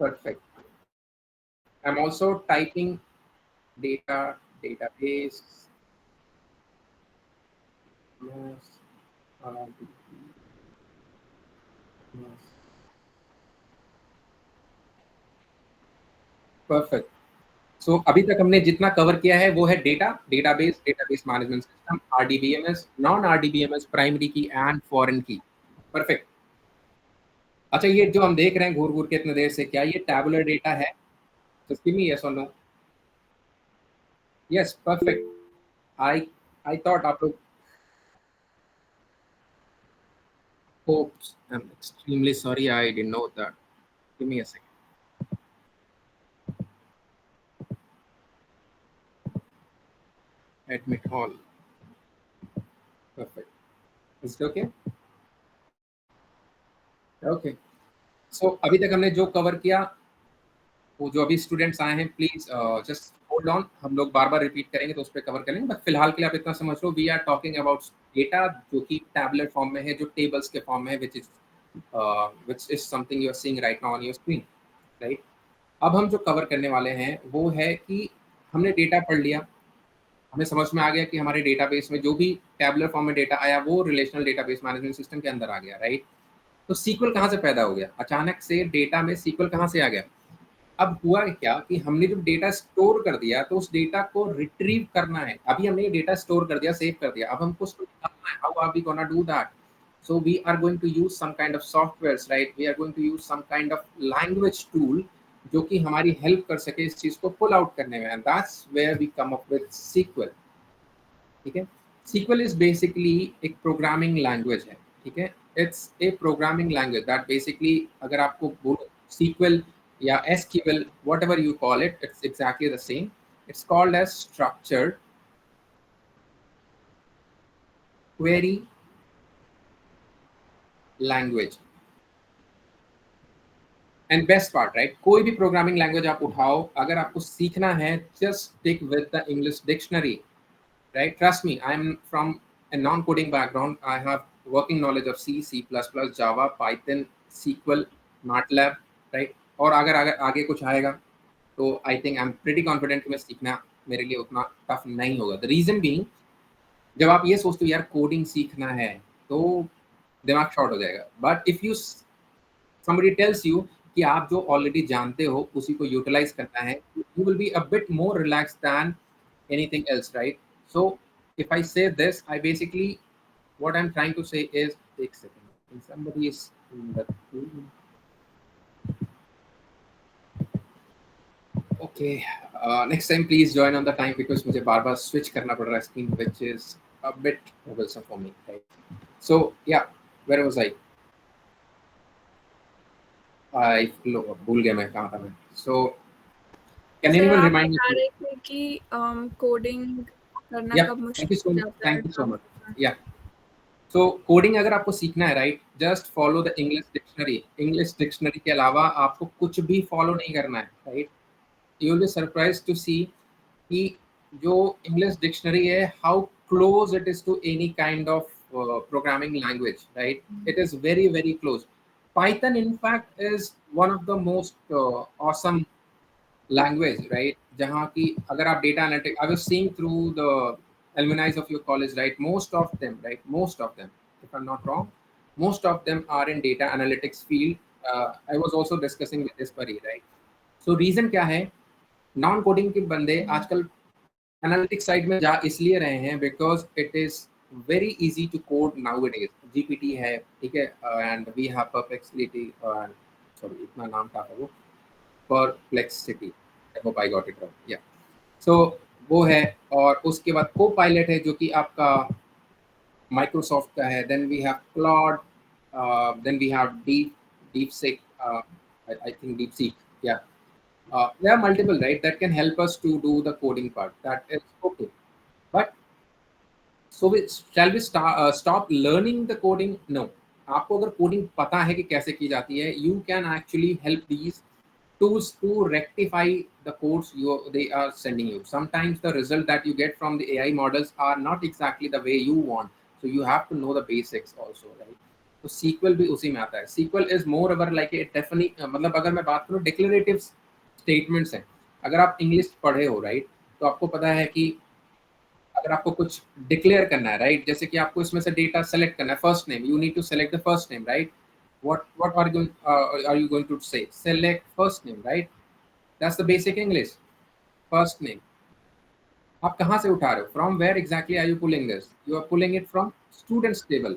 Perfect. I'm also typing data, database, yes, yes. Perfect. सो अभी तक हमने जितना कवर किया है वो है data, database, database management system, RDBMS, non RDBMS, primary की एंड फॉरेन की। परफेक्ट। अच्छा, ये जो हम देख रहे हैं घूर घूर के इतने देर से, क्या ये टैबुलर डेटा है? जस्ट गिव मी यस और no. Yes, perfect. I I thought आप लोग, oops, I'm extremely sorry, I didn't know that. Give me a second. Admit all. Perfect. Is it okay? Okay. So अभी तक हमने जो cover किया, वो जो अभी स्टूडेंट्स आए हैं, प्लीज जस्ट होल्ड ऑन, हम लोग बार बार रिपीट करेंगे तो उस पर कवर करेंगे, बट फिलहाल के लिए आप इतना समझ लो, we are talking about data जो कि टैबलेट फॉर्म में है, जो टेबल्स के फॉर्म में है, which is something you are seeing right now on your screen, right. अब हम जो कवर करने वाले हैं वो है कि हमने डेटा पढ़ लिया, हमें समझ में आ गया कि हमारे डेटाबेस में जो भी टैबुलर फॉर्म में डेटा आया वो रिलेशनल डेटाबेस मैनेजमेंट सिस्टम के अंदर आ गया, राइट। तो सीक्वल कहाँ से पैदा हो गया? अचानक से डेटा में सीक्वल कहाँ से आ गया? अब हुआ क्या कि हमने जब डेटा स्टोर कर दिया तो उस डेटा को रिट्रीव करना है। अभी हमने ये डेटा स्टोर कर दिया, सेव कर दिया, अब हमको उसको निकालना है। How are we gonna do that? So we are going to use some kind of softwares, right? We are going to use some kind of language tool जो कि हमारी हेल्प कर सके इस चीज को पुल आउट करने में, and that's where we come up with sequel. ठीक है, सीक्वल इज बेसिकली एक प्रोग्रामिंग लैंग्वेज है। ठीक है, it's a programming language that basically, अगर आपको बोलो सीक्वल या SQL, whatever you call it, it's exactly the same. It's called as structured query language. And best part, right, कोई भी प्रोग्रामिंग लैंग्वेज आप उठाओ, अगर आपको सीखना है, just stick with the English dictionary, right? Trust me, I'm from a non-coding background. I have working knowledge of C, C++, Java, Python, SQL, MATLAB, right? और अगर अगर आगे कुछ आएगा तो I think I am pretty confident कि मैं सीखना मेरे लिए उतना टफ नहीं होगा। द रीजन बीइंग, जब आप ये सोचते हो यार कोडिंग सीखना है तो दिमाग शॉर्ट हो जाएगा, but if you somebody tells you कि आप जो ऑलरेडी जानते हो उसी को यूटिलाइज करना है, you will be a bit more relaxed than anything else, right? So if I say this, I basically, what I'm trying to say is, take a second, if somebody is in the room. Okay, next time please join on the time because मुझे बार बार switch करना पड़ रहा है screen, which is a bit troublesome for me, right? So yeah, where was I? भूल गया मैं कहाँ था मैं। So can सर anyone आप remind बता me? रहे थे कि कोडिंग करना Yeah, कब thank you so मुश्किल हो much. जाता है, Thank you so कब much. Yeah. So कोडिंग अगर आपको सीखना है, right, just follow the English dictionary. English dictionary के अलावा आपको कुछ भी फॉलो नहीं करना है, right? You will be surprise to see कि जो इंग्लिश डिक्शनरी है, how close it is to any kind of programming language, right? It is very very close. Python in fact is one of the most awesome language, right? जहाँ की अगर आप data analytics, I was seeing through the alumni of your college, right? Most of them, right? Most of them, if I'm not wrong, most of them are in data analytics field. I was also discussing with this Pari, right? So reason क्या है? Non coding के बंदे आजकल analytics side में जा इसलिए रहे हैं because it is very easy to code nowadays. GPT है, ठीक है, and we have Perplexity, sorry इतना नाम था वो, Perplexity, I hope I got it right, yeah. So वो है, और उसके बाद को पायलट है जो कि आपका माइक्रोसॉफ्ट का है, then we have Claude, then we have DeepSeek, I think DeepSeek, yeah. There are multiple, right, that can help us to do the coding part. That is okay. But so shall we stop learning the coding? No. आपको अगर coding पता है कि कैसे की जाती है, you can actually help these tools to rectify the codes they are sending you. Sometimes the result that you get from the AI models are not exactly the way you want. So you have to know the basics also, right? तो SQL भी उसी में आता है। SQL is more over like a definite, मतलब अगर मैं बात करूँ डिक्लेरेटिव स्टेटमेंट्स हैं। अगर आप इंग्लिश पढ़े हो, राइट, तो आपको पता है कि अगर आपको कुछ डिक्लेयर करना है, राइट, जैसे कि आपको इसमें से डेटा सेलेक्ट करना है, first name, you need to select the first name, right? what are you going to say? Select first name, right? That's the basic English. First name. आप कहाँ से उठा रहे हो? From where exactly are you pulling this? You are pulling it from students table.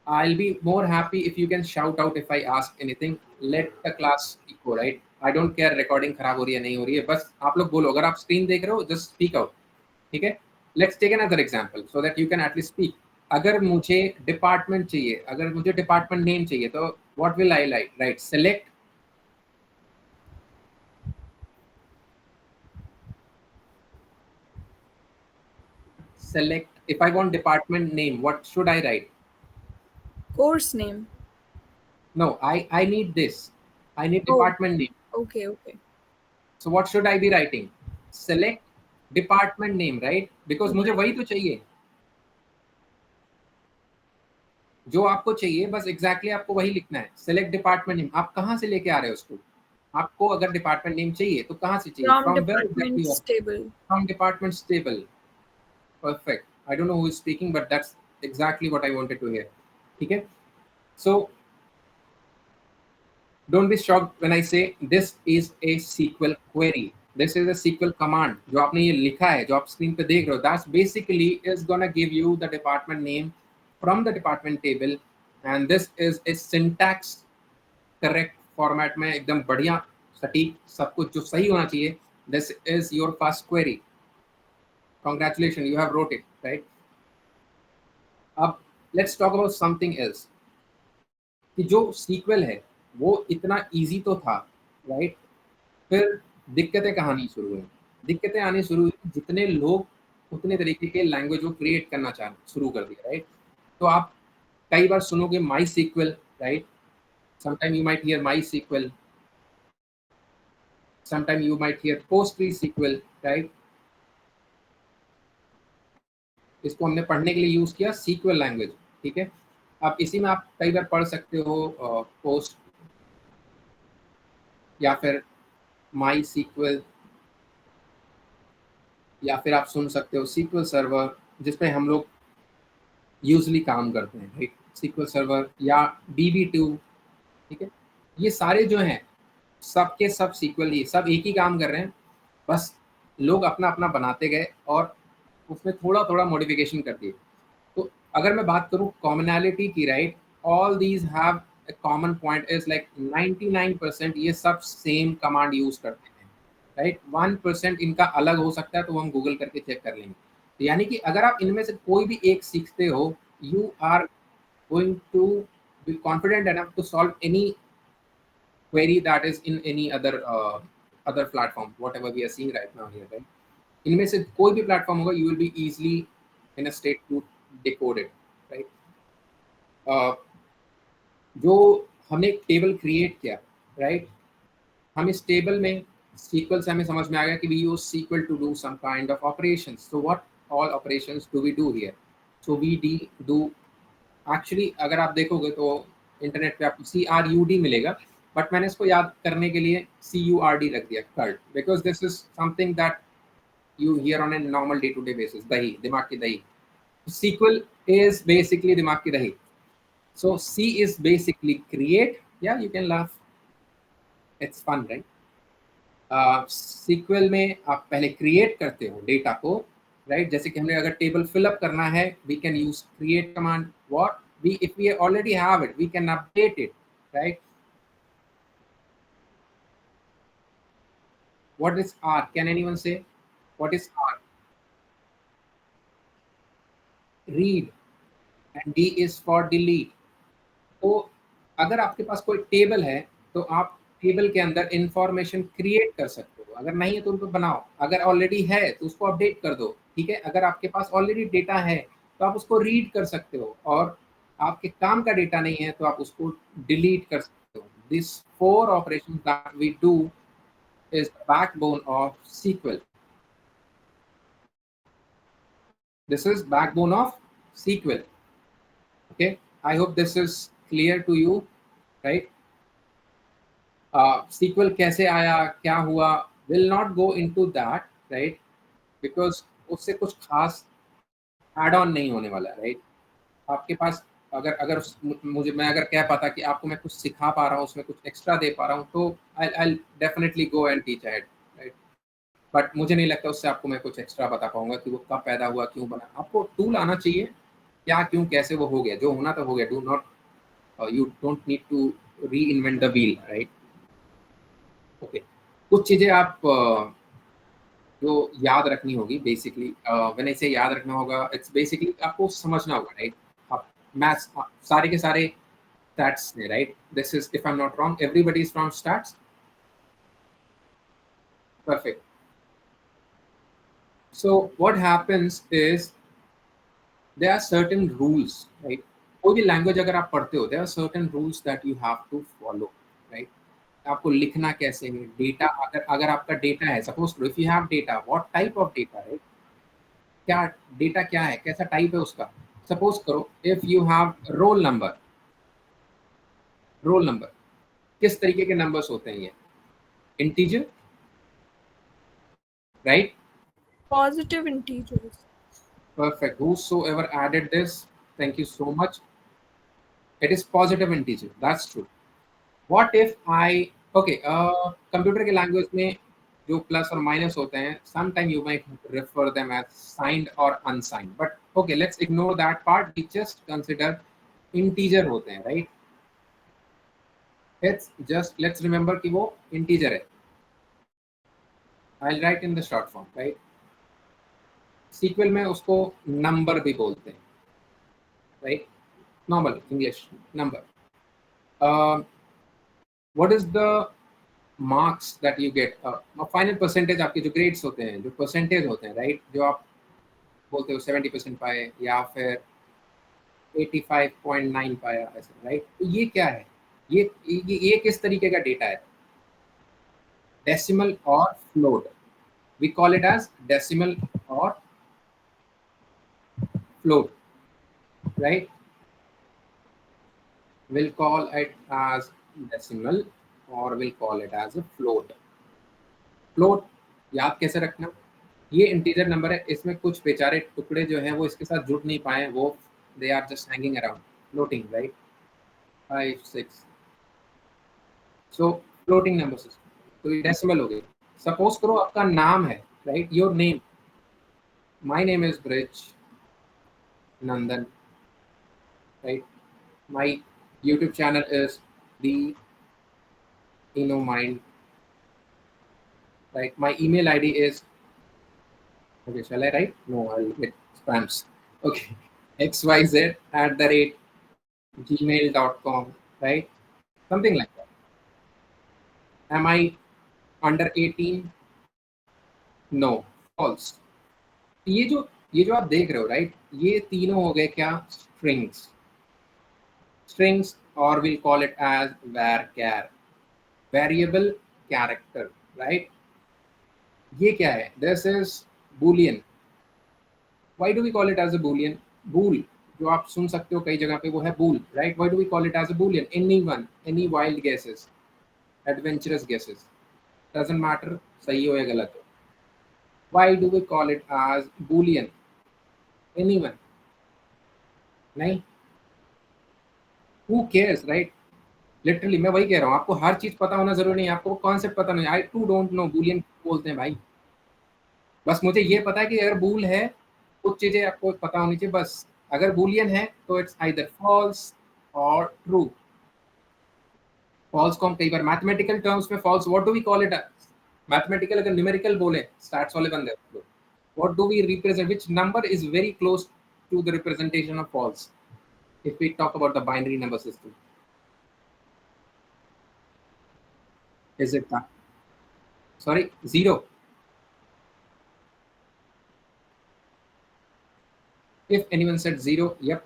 I'll be more happy if you can shout out if I ask anything. Let the class echo, right? I don't care recording खराब हो रही है नहीं हो रही है, बस आप लोग बोलो। अगर आप स्क्रीन देख रहे हो, just speak out. ठीक है? Let's take another example so that you can at least speak. अगर मुझे डिपार्टमेंट चाहिए, अगर मुझे डिपार्टमेंट नेम चाहिए, तो what will I like? Right? Select if I want department name, what should I write? course name? No, I need this. I need Oh, department name. okay. So what should I be writing? Select department name, right? Because मुझे वही तो चाहिए जो आपको चाहिए, बस exactly आपको वही लिखना है। सेलेक्ट डिपार्टमेंट नेम, आप कहाँ से लेके आ रहे हो उसको? आपको अगर डिपार्टमेंट नेम चाहिए तो कहाँ से चाहिए? From from where exactly? department's table. From department table. Perfect. I don't know who is speaking, but that's exactly what I wanted to hear. Okay. So don't be shocked when I say this is a SQL query. This is a SQL command. जो आपने ये लिखा है, जो आप screen पे देख रहे हो, that's basically is gonna give you the department name from the department table, and this is a syntax correct format में एकदम बढ़िया सटीक सब कुछ जो सही होना चाहिए, this is your first query, congratulation you have wrote it, right. अब let's talk about something else, कि जो सीक्वल है वो इतना इजी तो था, राइट, फिर दिक्कतें कहाँ आनी शुरू हुई? दिक्कतें आनी शुरू हुई जितने लोग उतने तरीके के लैंग्वेज को क्रिएट करना शुरू कर दिया, राइट। तो आप कई बार सुनोगे MySQL, right, sometime you might hear MySQL, sometime you might hear post SQL, right. इसको हमने पढ़ने के लिए यूज किया सीक्वल लैंग्वेज, ठीक है। अब इसी में आप कई बार पढ़ सकते हो पोस्ट या फिर माई सीक्वल, या फिर आप सुन सकते हो सीक्वल सर्वर, जिसपे हम लोग यूजली काम करते हैं, राइट। सीक्वल सर्वर या DB2, ठीक है। ये सारे जो हैं सब के सब सीक्वल ही, सब एक ही काम कर रहे हैं, बस लोग अपना अपना बनाते गए और उसमें थोड़ा थोड़ा मॉडिफिकेशन कर दिए। तो अगर मैं बात करूं कॉमनैलिटी की, right, all these have a common point is like 99% ये सब सेम कमांड यूज करते हैं, राइट। 1% इनका अलग हो सकता है, तो हम गूगल करके चेक कर लेंगे। तो यानी कि अगर आप इनमें से कोई भी एक सीखते हो, you are going to be confident enough to solve any query that is in any other platform, whatever we are seeing right now here, right? इनमें से कोई भी प्लेटफॉर्म होगा, you will be easily in a state to decode it, right? जो हमने एक table create किया, right, हम इस टेबल में सीक्वल से हमें समझ में आ गया कि we use sequel to do some kind of operations. So what all operations do we do here? So we डी डू, एक्चुअली अगर आप देखोगे तो इंटरनेट पे आपको CRUD मिलेगा, बट मैंने इसको याद करने के लिए CURD रख दिया, curd, because this is something that you hear on a normal day to day basis. दही, दिमाग की दही। सीक्वल इज बेसिकली दिमाग की दही। So C is basically create, yeah you can laugh, it's fun, right. Sequel में आप पहले क्रिएट करते हो डेटा को, राइट। जैसे कि हमने अगर टेबल फिलअप करना है, we can use create command. What we, if we already have it, we can update it, right. What is R? Can anyone say what is R? Read, and D is for delete. तो अगर आपके पास कोई table है, तो आप table के अंदर information create कर सकते हो। अगर नहीं है तो उनको बनाओ, अगर ऑलरेडी है तो उसको अपडेट कर दो, ठीक है। अगर आपके पास ऑलरेडी डेटा है तो आप उसको रीड कर सकते हो, और आपके काम का डेटा नहीं है तो आप उसको डिलीट कर सकते हो। This 4 operations that we do is the backbone of SQL. This is backbone of SQL. Okay, I hope this is clear to you, right? SQL कैसे आया, क्या हुआ, will not go into that, right? Because उससे कुछ खास add on नहीं होने वाला, राइट। आपके पास अगर अगर मुझे, मैं अगर कह पाता कि आपको मैं कुछ सिखा पा रहा हूँ, उसमें कुछ एक्स्ट्रा दे पा रहा हूँ, तो I definitely go and teach ahead, right. But मुझे नहीं लगता उससे आपको मैं कुछ एक्स्ट्रा बता पाऊंगा कि वो कब पैदा हुआ, क्यों बना। आपको टूल आना चाहिए, क्या, क्यों, कैसे वो हो गया, जो होना तो हो गया। Do not, you don't need to reinvent the wheel, right. Okay, कुछ चीजें आप जो याद रखनी होगी बेसिकली, मैंने इसे याद रखना होगा, इट्स बेसिकली आपको समझना होगा, राइट। आप मैथ्स सारे के सारे स्टैट्स ने, right. This is, if I am not wrong, everybody is from stats, perfect. So what happens is there are certain rules, right? कोई भी लैंग्वेज अगर आप पढ़ते हो, there are certain rules that you have to follow, right? आपको लिखना कैसे है, डेटा, अगर अगर आपका डेटा है, सपोज करो if you have data, what type of data, right. क्या डेटा, क्या है, कैसा टाइप है उसका। सपोज करो if you have roll number, किस तरीके के नंबर्स होते हैं ये? Integer, right. Positive integers. Perfect. Whosoever added this, thank you so much. It is positive integer. That's true. What if I, okay, computer के लैंग्वेज में जो प्लस और माइनस होते हैं, sometime you might refer them as signed or unsigned. But okay, let's ignore that part. We just consider integer होते हैं, right? It's just let's remember कि वो इंटीजर है. I write in the short form, right. Sequel में उसको number भी बोलते हैं, राइट. Normal English number. What is the marks that you get, final percentage, आपके जो ग्रेड्स होते हैं, जो परसेंटेज होते हैं, राइट, जो आप बोलते हो 70% पाए या फिर 85.9 पाया, ऐसे, राइट. तो ये क्या है, ये किस तरीके का डेटा है? डेसिमल और float. We call it as decimal और float, right? We'll call it as decimal or we'll call it as a float. Float याद कैसे रखना, ये इंटीजर नंबर है, इसमें कुछ बेचारे टुकड़े जो हैं वो इसके साथ जुड़ नहीं पाए, वो they are just hanging around, floating, right. 5 6, so floating number system. तो ये डेसिमल हो गई. सपोज करो आपका नाम है, right, your name. My name is bridge Nandan, right? My YouTube channel is the InnoMind, right? My email ID is, okay, shall I write? No, I'll get spams. Okay, xyz@gmail.com, right? Something like that. Am I under 18? No, false. ये जो आप देख रहे हो, right, ये तीनों हो गए क्या, स्ट्रिंग्स. स्ट्रिंग्स, और we'll call it as varchar, variable character, right? ये क्या है, this is boolean. Why do we call it as a boolean? bool जो आप सुन सकते हो कई जगह पे, वो है bool, right? Why do we call it as a boolean? Anyone, any wild guesses, adventurous guesses, doesn't matter सही हो या गलत हो. Why do we call it as boolean? Anyone? नहीं. Who cares, right? लिटरली मैं वही कह रहा हूँ, आपको हर चीज पता होना जरूरी नहीं है, आपको कॉन्सेप्ट पता नहीं. आई टू डोंट नो बूलियन बोलते हैं भाई. बस मुझे ये पता है कि अगर बूल है, कुछ चीजें आपको पता होनी चाहिए बस. अगर बूलियन है तो इट्स आइदर फॉल्स और ट्रू. फॉल्स को हम कई बार मैथमेटिकल टर्म्स में false, what do we call it? Mathematical अगर न्यूमेरिकल बोले, स्टैट्स वाले बंदे, what do we represent, which number is very close to the representation of false if we talk about the binary number system? Is it that? Sorry, zero. If anyone said zero, yep.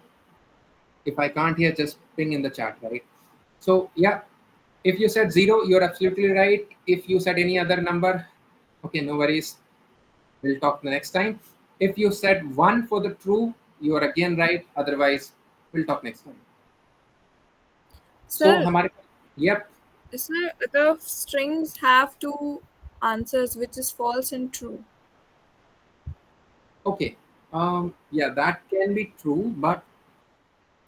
If I can't hear, just ping in the chat, right? So yeah, if you said zero, you're absolutely right. If you said any other number, okay, no worries. We'll talk the next time. If you said one for the true, you are again right. Otherwise, we'll talk next time. So Sir, हमारे, yep. sir, the strings have two answers, which is false and true. Okay. Yeah, that can be true, but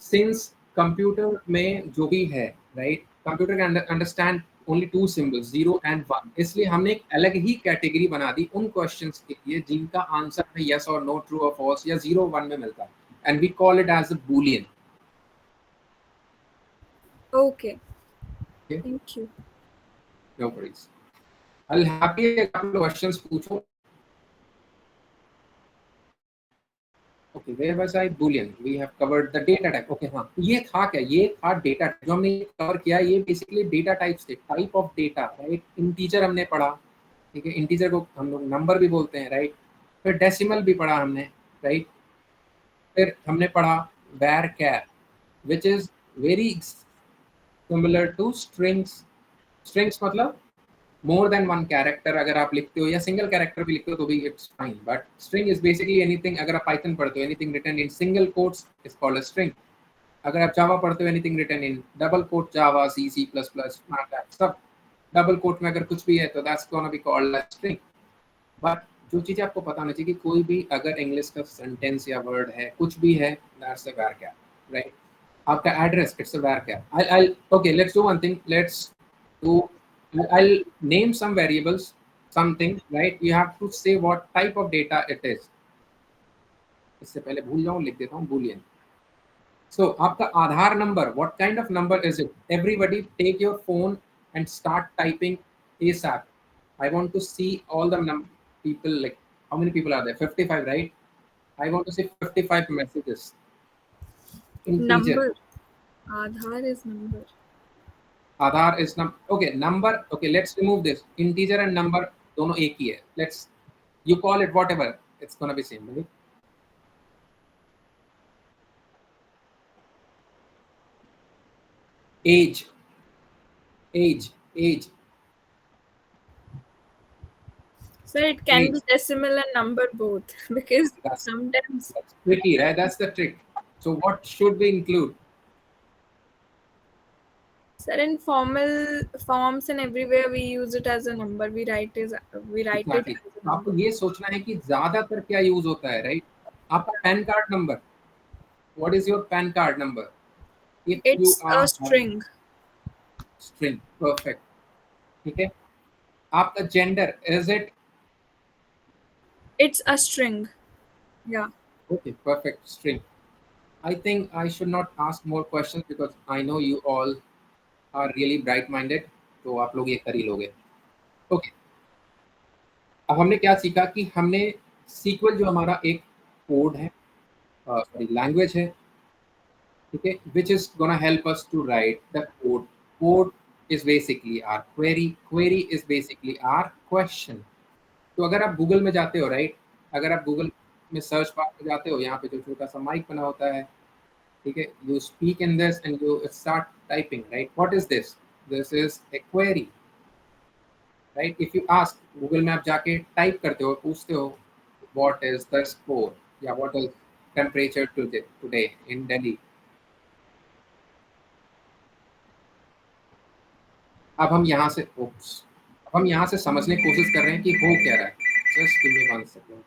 since computer में जो भी है, right, computer can understand only two symbols, 0 and 1, इसलिए हमने एक अलग ही category बना दी उन क्वेश्चंस के लिए जिनका आंसर है yes or no, true or false, या 0 1 में मिलता है, and we call it as a boolean. Okay. Okay, Thank you. no worries. I'll happy a couple of questions पूछो. Okay, where was I? Boolean. We have covered the data type. Okay, हाँ, ये था क्या, ये था data जो हमने cover किया. ये बेसिकली डेटा टाइप्स थे, type of data, right. Integer हमने पढ़ा, ठीक है, इंटीजर को हम लोग नंबर भी बोलते हैं, राइट. फिर डेसिमल भी पढ़ा हमने, राइट. फिर हमने पढ़ा varchar, which is very similar to strings. Strings मतलब more than one character अगर आप लिखते हो, या सिंगल कैरेक्टर भी लिखते हो तो भी it's fine, but string is basically anything. अगर आप पाइथन पढ़ते हो, anything written in single quotes is called a string. अगर आप जावा पढ़ते हो, anything written in double quote, Java, C C plus plus, सब डबल कोट में अगर कुछ भी है तो that's gonna be called a string. But जो चीज़ें आपको पता होनी चाहिए कि कोई भी अगर इंग्लिश का सेंटेंस या वर्ड है, कुछ भी है, दैट्स अ varchar, राइट. आपका address, it's a varchar. I'll okay, let's do one thing. Let's do, I'll name some variables, something, right? You have to say what type of data it is. इससे पहले भूल जाऊं, लिख देता हूं boolean. So आपका आधार number, what kind of number is it? Everybody take your phone and start typing ASAP. I want to see all the people, like how many people are there? 55, right? I want to see 55 messages. Integer. Number. Aadhaar is number. Aadhaar is okay, number. Okay, let's remove this. Integer and number दोनों एक ही है. Let's, you call it whatever. It's gonna be same, right? Age, age, Sir, it can age. be decimal and number both because That's sometimes. that's tricky, right? That's the trick. So what should we include? Sir, in formal forms and everywhere we use it as a number. We write it Exactly. as a तो आपको number. ये सोचना है कि ज्यादातर क्या use होता है, राइट? आपका pan card number. What is your PAN card number? If you It's a are having string. string, perfect. ठीक है. आपका gender, is it? It's a string. Yeah. Okay, perfect, string. I think I should not ask more questions because I know you all are really bright minded. तो आप लोग ये कर ही लोगे. Okay. अब हमने क्या सीखा कि हमने SQL जो हमारा एक कोड है, सॉरी लैंग्वेज है, ठीक है, which is gonna help us to write the code. Code is basically our query. Query is basically our question. तो अगर आप गूगल में जाते हो, राइट, अगर आप गूगल में सर्च बार में जाते हो, यहाँ पे जो छोटा सा माइक बना होता है, ठीक है, you speak in this and you start typing, right, what is this? This is A query, right? If you ask Google में, आप जाके टाइप करते हो, पूछते हो व्हाट इज द स्कोर या what is temperature today in Delhi. अब हम यहाँ से अब हम यहाँ से समझने की कोशिश कर रहे हैं कि हो क्या रहा है. Just give me 1 second.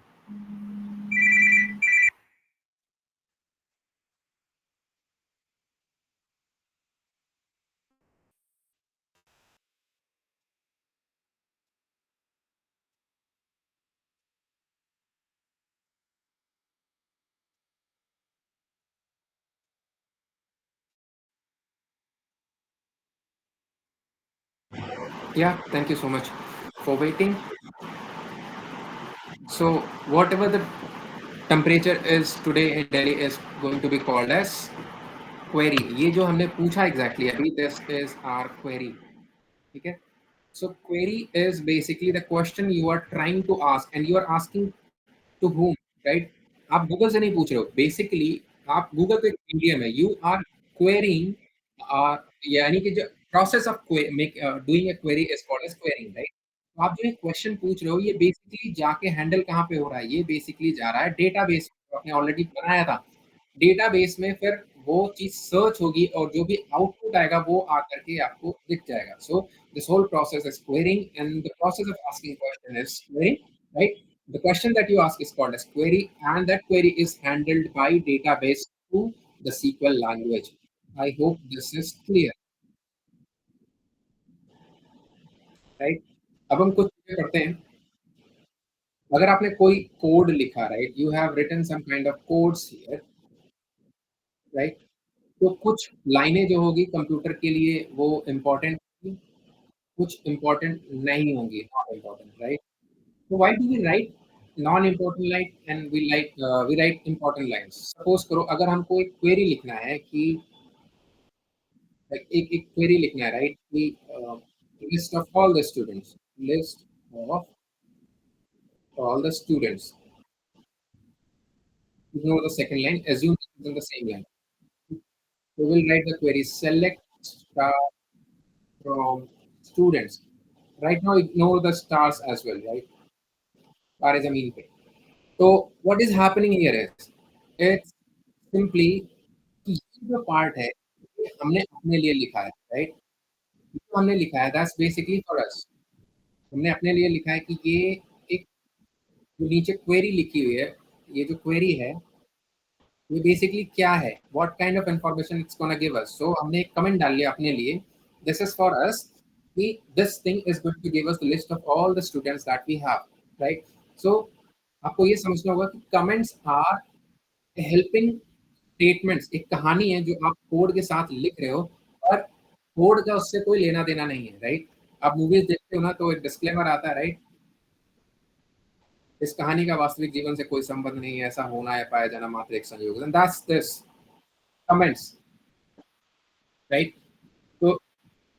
Yeah, thank you so much for waiting. So whatever the temperature is today in Delhi is going to be called as query. ये जो हमने पूछा exactly अभी, this is our query. ठीक है? So query is basically the question you are trying to ask, and you are asking to whom, right? आप Google से नहीं पूछ रहे हो. बेसिकली आप गूगल तो एक मीडियम है. यू आर क्वेरिंग, यानी कि जो process of doing a query is called as querying, right? तो आप जो एक क्वेश्चन पूछ रहे हो, ये बेसिकली जाके हैंडल कहाँ पे हो रहा है? ये बेसिकली जा रहा है डेटाबेस, आपने ऑलरेडी बनाया था. डेटाबेस में फिर वो चीज सर्च होगी और जो भी आउटपुट आएगा वो आकर के आपको दिख जाएगा. So this whole process is querying, and the process of asking question is querying, right? The question that you ask is called as query, and that query is handled by database through the SQL language. I hope this is clear, right? अब हम कुछ चीजें करते हैं. अगर आपने कोई code लिखा, right, you have written some kind of codes here, right, तो कुछ लाइनें जो होगी कंप्यूटर के लिए वो इम्पोर्टेंट होगी, कुछ इम्पोर्टेंट नहीं होंगी, not important, right? So why do we write non-important line and we write important lines? Suppose करो अगर हमको एक query लिखना है कि like एक query लिखना है, right, कि list of all the students, list of all the students. Ignore the second line, assume it's in the same line. We will write the query select star from students. Right now ignore the stars as well, right? Star is a mean thing. So what is happening here is it's simply कि ये जो part है ये हमने अपने लिए लिखा है, राइट? ये जो हमने लिखा है दैट्स बेसिकली फॉर अस. हमने अपने लिए लिखा है कि ये एक जो नीचे क्वेरी लिखी हुई है, ये जो क्वेरी है ये बेसिकली क्या है, what kind of information it's gonna give us. So हमने एक कमेंट डाल लिया अपने लिए, दिस इज फॉर अस, कि this thing is going to give us the list of all the students that we have, right? So आपको ये समझना होगा कि कमेंट्स आर हेल्पिंग स्टेटमेंट्स, एक कहानी है जो आप कोड के साथ लिख रहे हो, और कोड का उससे कोई लेना देना नहीं है, राइट? आप मूवीज देखते हो ना, तो एक डिस्क्लेमर आता है, राइट? इस कहानी का वास्तविक जीवन से कोई संबंध नहीं है, ऐसा होना है पाया जाना मात्र एक संयोग। That's this comments, right? तो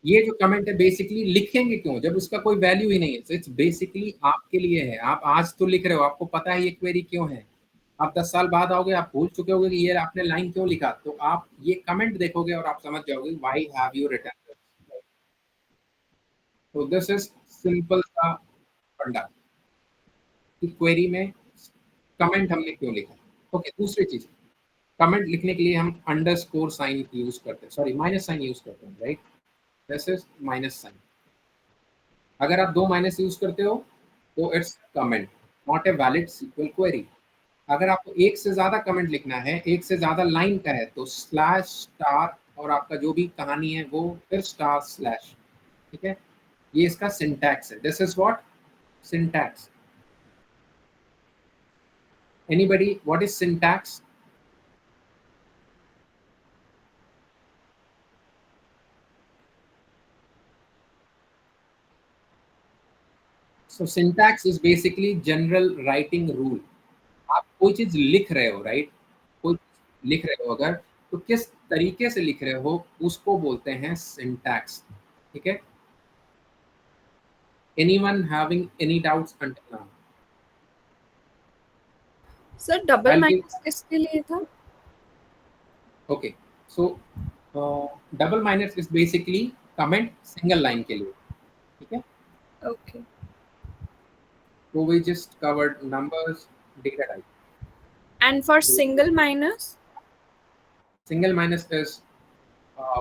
ये जो कमेंट है बेसिकली लिखेंगे क्यों जब उसका कोई वैल्यू ही नहीं है? तो इट्स बेसिकली आपके लिए है। आप आज तो लिख रहे हो, आपको पता है ये क्वेरी क्यों है। आप 10 साल बाद आओगे, आप भूल चुके होगे कि ये आपने लाइन क्यों लिखा, तो आप ये कमेंट देखोगे और आप समझ जाओगे why have you written this. तो दिस इज सिंपल सा फंडा कि क्वेरी में कमेंट हमने क्यों लिखा। ओके, दूसरी चीज, कमेंट लिखने के लिए हम अंडरस्कोर साइन यूज करते हैं, सॉरी माइनस साइन यूज करते हैं, right? This is minus sign. अगर आप दो माइनस यूज करते हो तो it's comment, not a valid SQL query. अगर आपको एक से ज्यादा कमेंट लिखना है, एक से ज्यादा लाइन का है, तो स्लैश स्टार और आपका जो भी कहानी है वो फिर स्टार स्लैश, ठीक है? ये इसका सिंटैक्स है। This is what syntax. Anybody, what is syntax? So syntax is basically general writing rule. आप कोई चीज लिख रहे हो, राइट? कोई चीज़ लिख रहे हो अगर, तो किस तरीके से लिख रहे हो उसको बोलते हैं सिंटैक्स, ठीक है? Anyone having any doubts until now? Sir double I'll give. Minus किसके लिए था? Okay, so double minus is basically comment single line के लिए, ठीक है? ओके। तो we just covered numbers, data type. And for single minus? Single minus is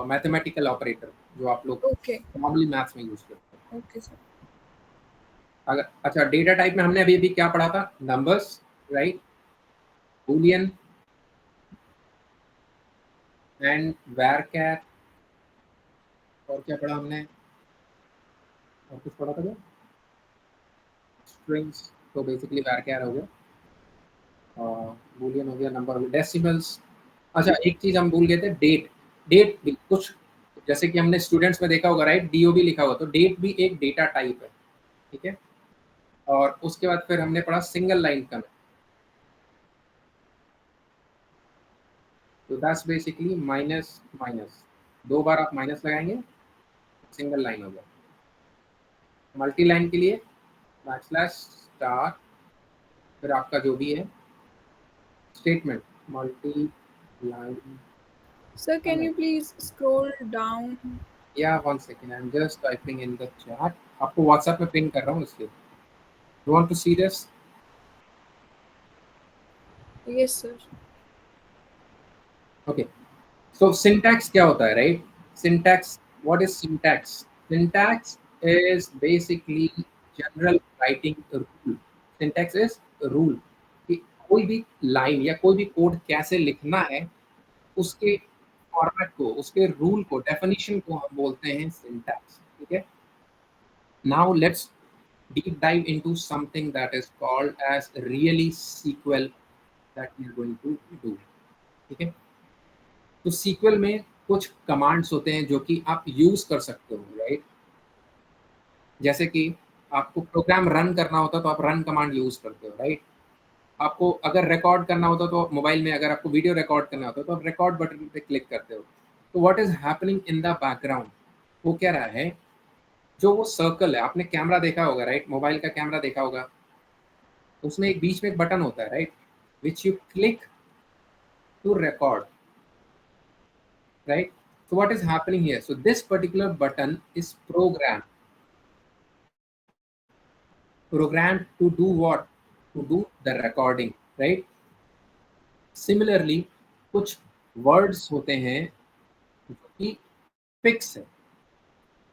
mathematical operator जो आप लोग ओके नॉर्मली मैथ्स में यूज करते हैं। Okay sir. अगर अच्छा, डेटा टाइप में हमने अभी अभी क्या पढ़ा था? Numbers, right? Boolean and varchar। और क्या पढ़ा हमने? और कुछ पढ़ा था क्या? स्ट्रिंग्स, तो बेसिकली varchar हो गया, बूलियन हो गया, नंबर हो गया, डेसिमल्स। अच्छा, एक चीज हम भूल गए थे, डेट। डेट भी कुछ, जैसे कि हमने स्टूडेंट्स में देखा होगा, राइट? डीओबी लिखा हुआ, तो डेट भी एक डेटा टाइप है, ठीक है? और उसके बाद फिर हमने पढ़ा सिंगल लाइन कमेंट। तो दैट्स बेसिकली माइनस माइनस, दो बार आप माइनस लगाएंगे, सिंगल लाइन हो गया। मल्टी लाइन के लिए बैकस्लैश स्टार, फिर आपका जो भी है statement, multi line. Sir can you please scroll down? या one second, I am just typing in the chat. आपको व्हाट्सएप पे पिन कर रहा हूँ इसलिए। You want to see this? Yes sir. Okay, so syntax क्या होता है, right? Syntax, what is syntax? Syntax is basically general writing rule. Syntax is rule कि कोई भी लाइन या कोई भी कोड कैसे लिखना है, उसके फॉर्मेट को, उसके रूल को, डेफिनेशन को हम बोलते हैं सिंटैक्स, ठीक है? Now let's deep dive into something that is called as really SQL that we are going to do, ठीक है? तो SQL में कुछ कमांड्स होते हैं जो कि आप यूज कर सकते हो, राइट? जैसे कि आपको प्रोग्राम रन करना होता है तो आप रन कमांड यूज करते हो, राइट? आपको अगर रिकॉर्ड करना होता तो मोबाइल में अगर आपको वीडियो रिकॉर्ड करना होता तो आप रिकॉर्ड बटन पे क्लिक करते हो। तो what is happening in the background? वो क्या रहा है, जो वो सर्कल है, आपने कैमरा देखा होगा, राइट? मोबाइल का कैमरा देखा होगा, उसमें एक बीच में एक बटन होता है, right? Which you click to record, right? So what is happening here? So this particular button is programmed to do what? To do the recording, right? Similarly, कुछ words होते हैं जो कि fix है,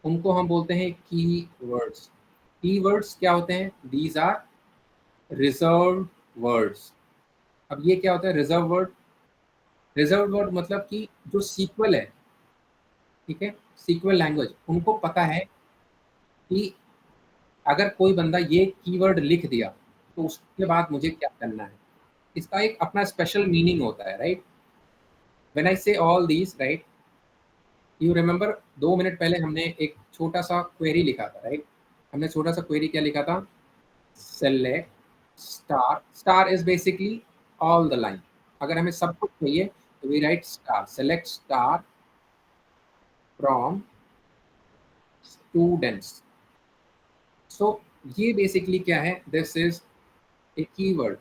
उनको हम बोलते हैं की वर्ड्स। की वर्ड्स क्या होते हैं? These are reserved words। अब ये क्या होता है रिजर्व वर्ड? रिजर्व वर्ड मतलब कि जो सीक्वल है, ठीक है, सीक्वल लैंग्वेज, उनको पता है कि अगर कोई बंदा ये कीवर्ड लिख दिया तो उसके बाद मुझे क्या करना है। इसका एक अपना स्पेशल मीनिंग होता है, राइट? व्हेन आई से all these, right, you remember 2 minute पहले हमने एक छोटा सा क्वेरी लिखा था, राइट? हमने छोटा सा क्वेरी क्या लिखा था? Select star, star is basically all the line. अगर हमें सब कुछ चाहिए तो we write star, select star from students. So ये बेसिकली क्या है? This is a keyword.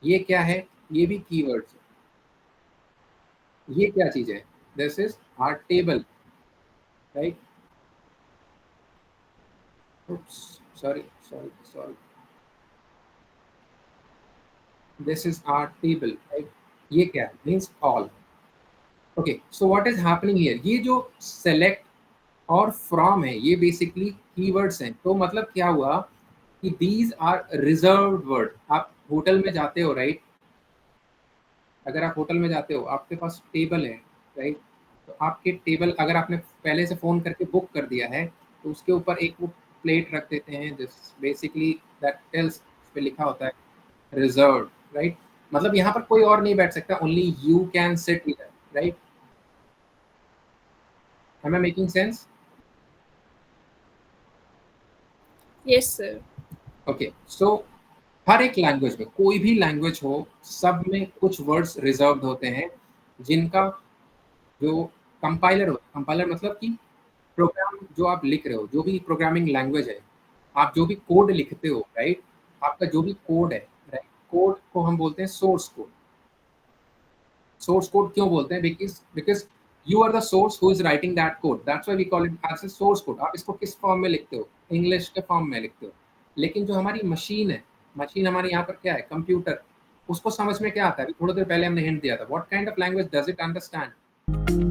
ये क्या है? ये भी कीवर्ड है। ये क्या चीज है? This is our table, right? Sorry sorry sorry, this is our table, right? ये क्या है? Means all. Okay, so what is happening here? ये जो select और from है, ये basically keywords हैं। तो मतलब क्या हुआ कि these are reserved word। आप होटल में जाते हो, right? अगर आप होटल में जाते हो, आपके पास टेबल है, राइट? तो आपके टेबल अगर आपने पहले से फोन करके बुक कर दिया है तो उसके ऊपर एक वो प्लेट रख देते हैं, जिस बेसिकली दैट टेल्स, उस पे लिखा होता है रिजर्व, राइट? मतलब यहाँ पर कोई और नहीं बैठ सकता, only you can sit here, right? Am I making sense? Yes, sir. Okay, so हर एक लैंग्वेज में, कोई भी लैंग्वेज हो, सब में कुछ वर्ड्स रिजर्व्ड होते हैं जिनका जो कंपाइलर हो, कंपाइलर मतलब कि प्रोग्राम जो आप लिख रहे हो, जो भी प्रोग्रामिंग लैंग्वेज है, आप जो भी कोड लिखते हो, राइट? आपका जो भी कोड है, राइट, कोड को हम बोलते हैं सोर्स कोड। सोर्स कोड क्यों बोलते हैं? Because because you are the source who is writing that code, that's why we call it as a source code. आप इसको किस फॉर्म में लिखते हो? इंग्लिश के फॉर्म में लिखते हो। लेकिन जो हमारी मशीन है, मशीन हमारी यहाँ पर क्या है? कंप्यूटर। उसको समझ में क्या आता है? थोड़ी देर पहले हमने हिंट दिया था, what kind of language does it understand?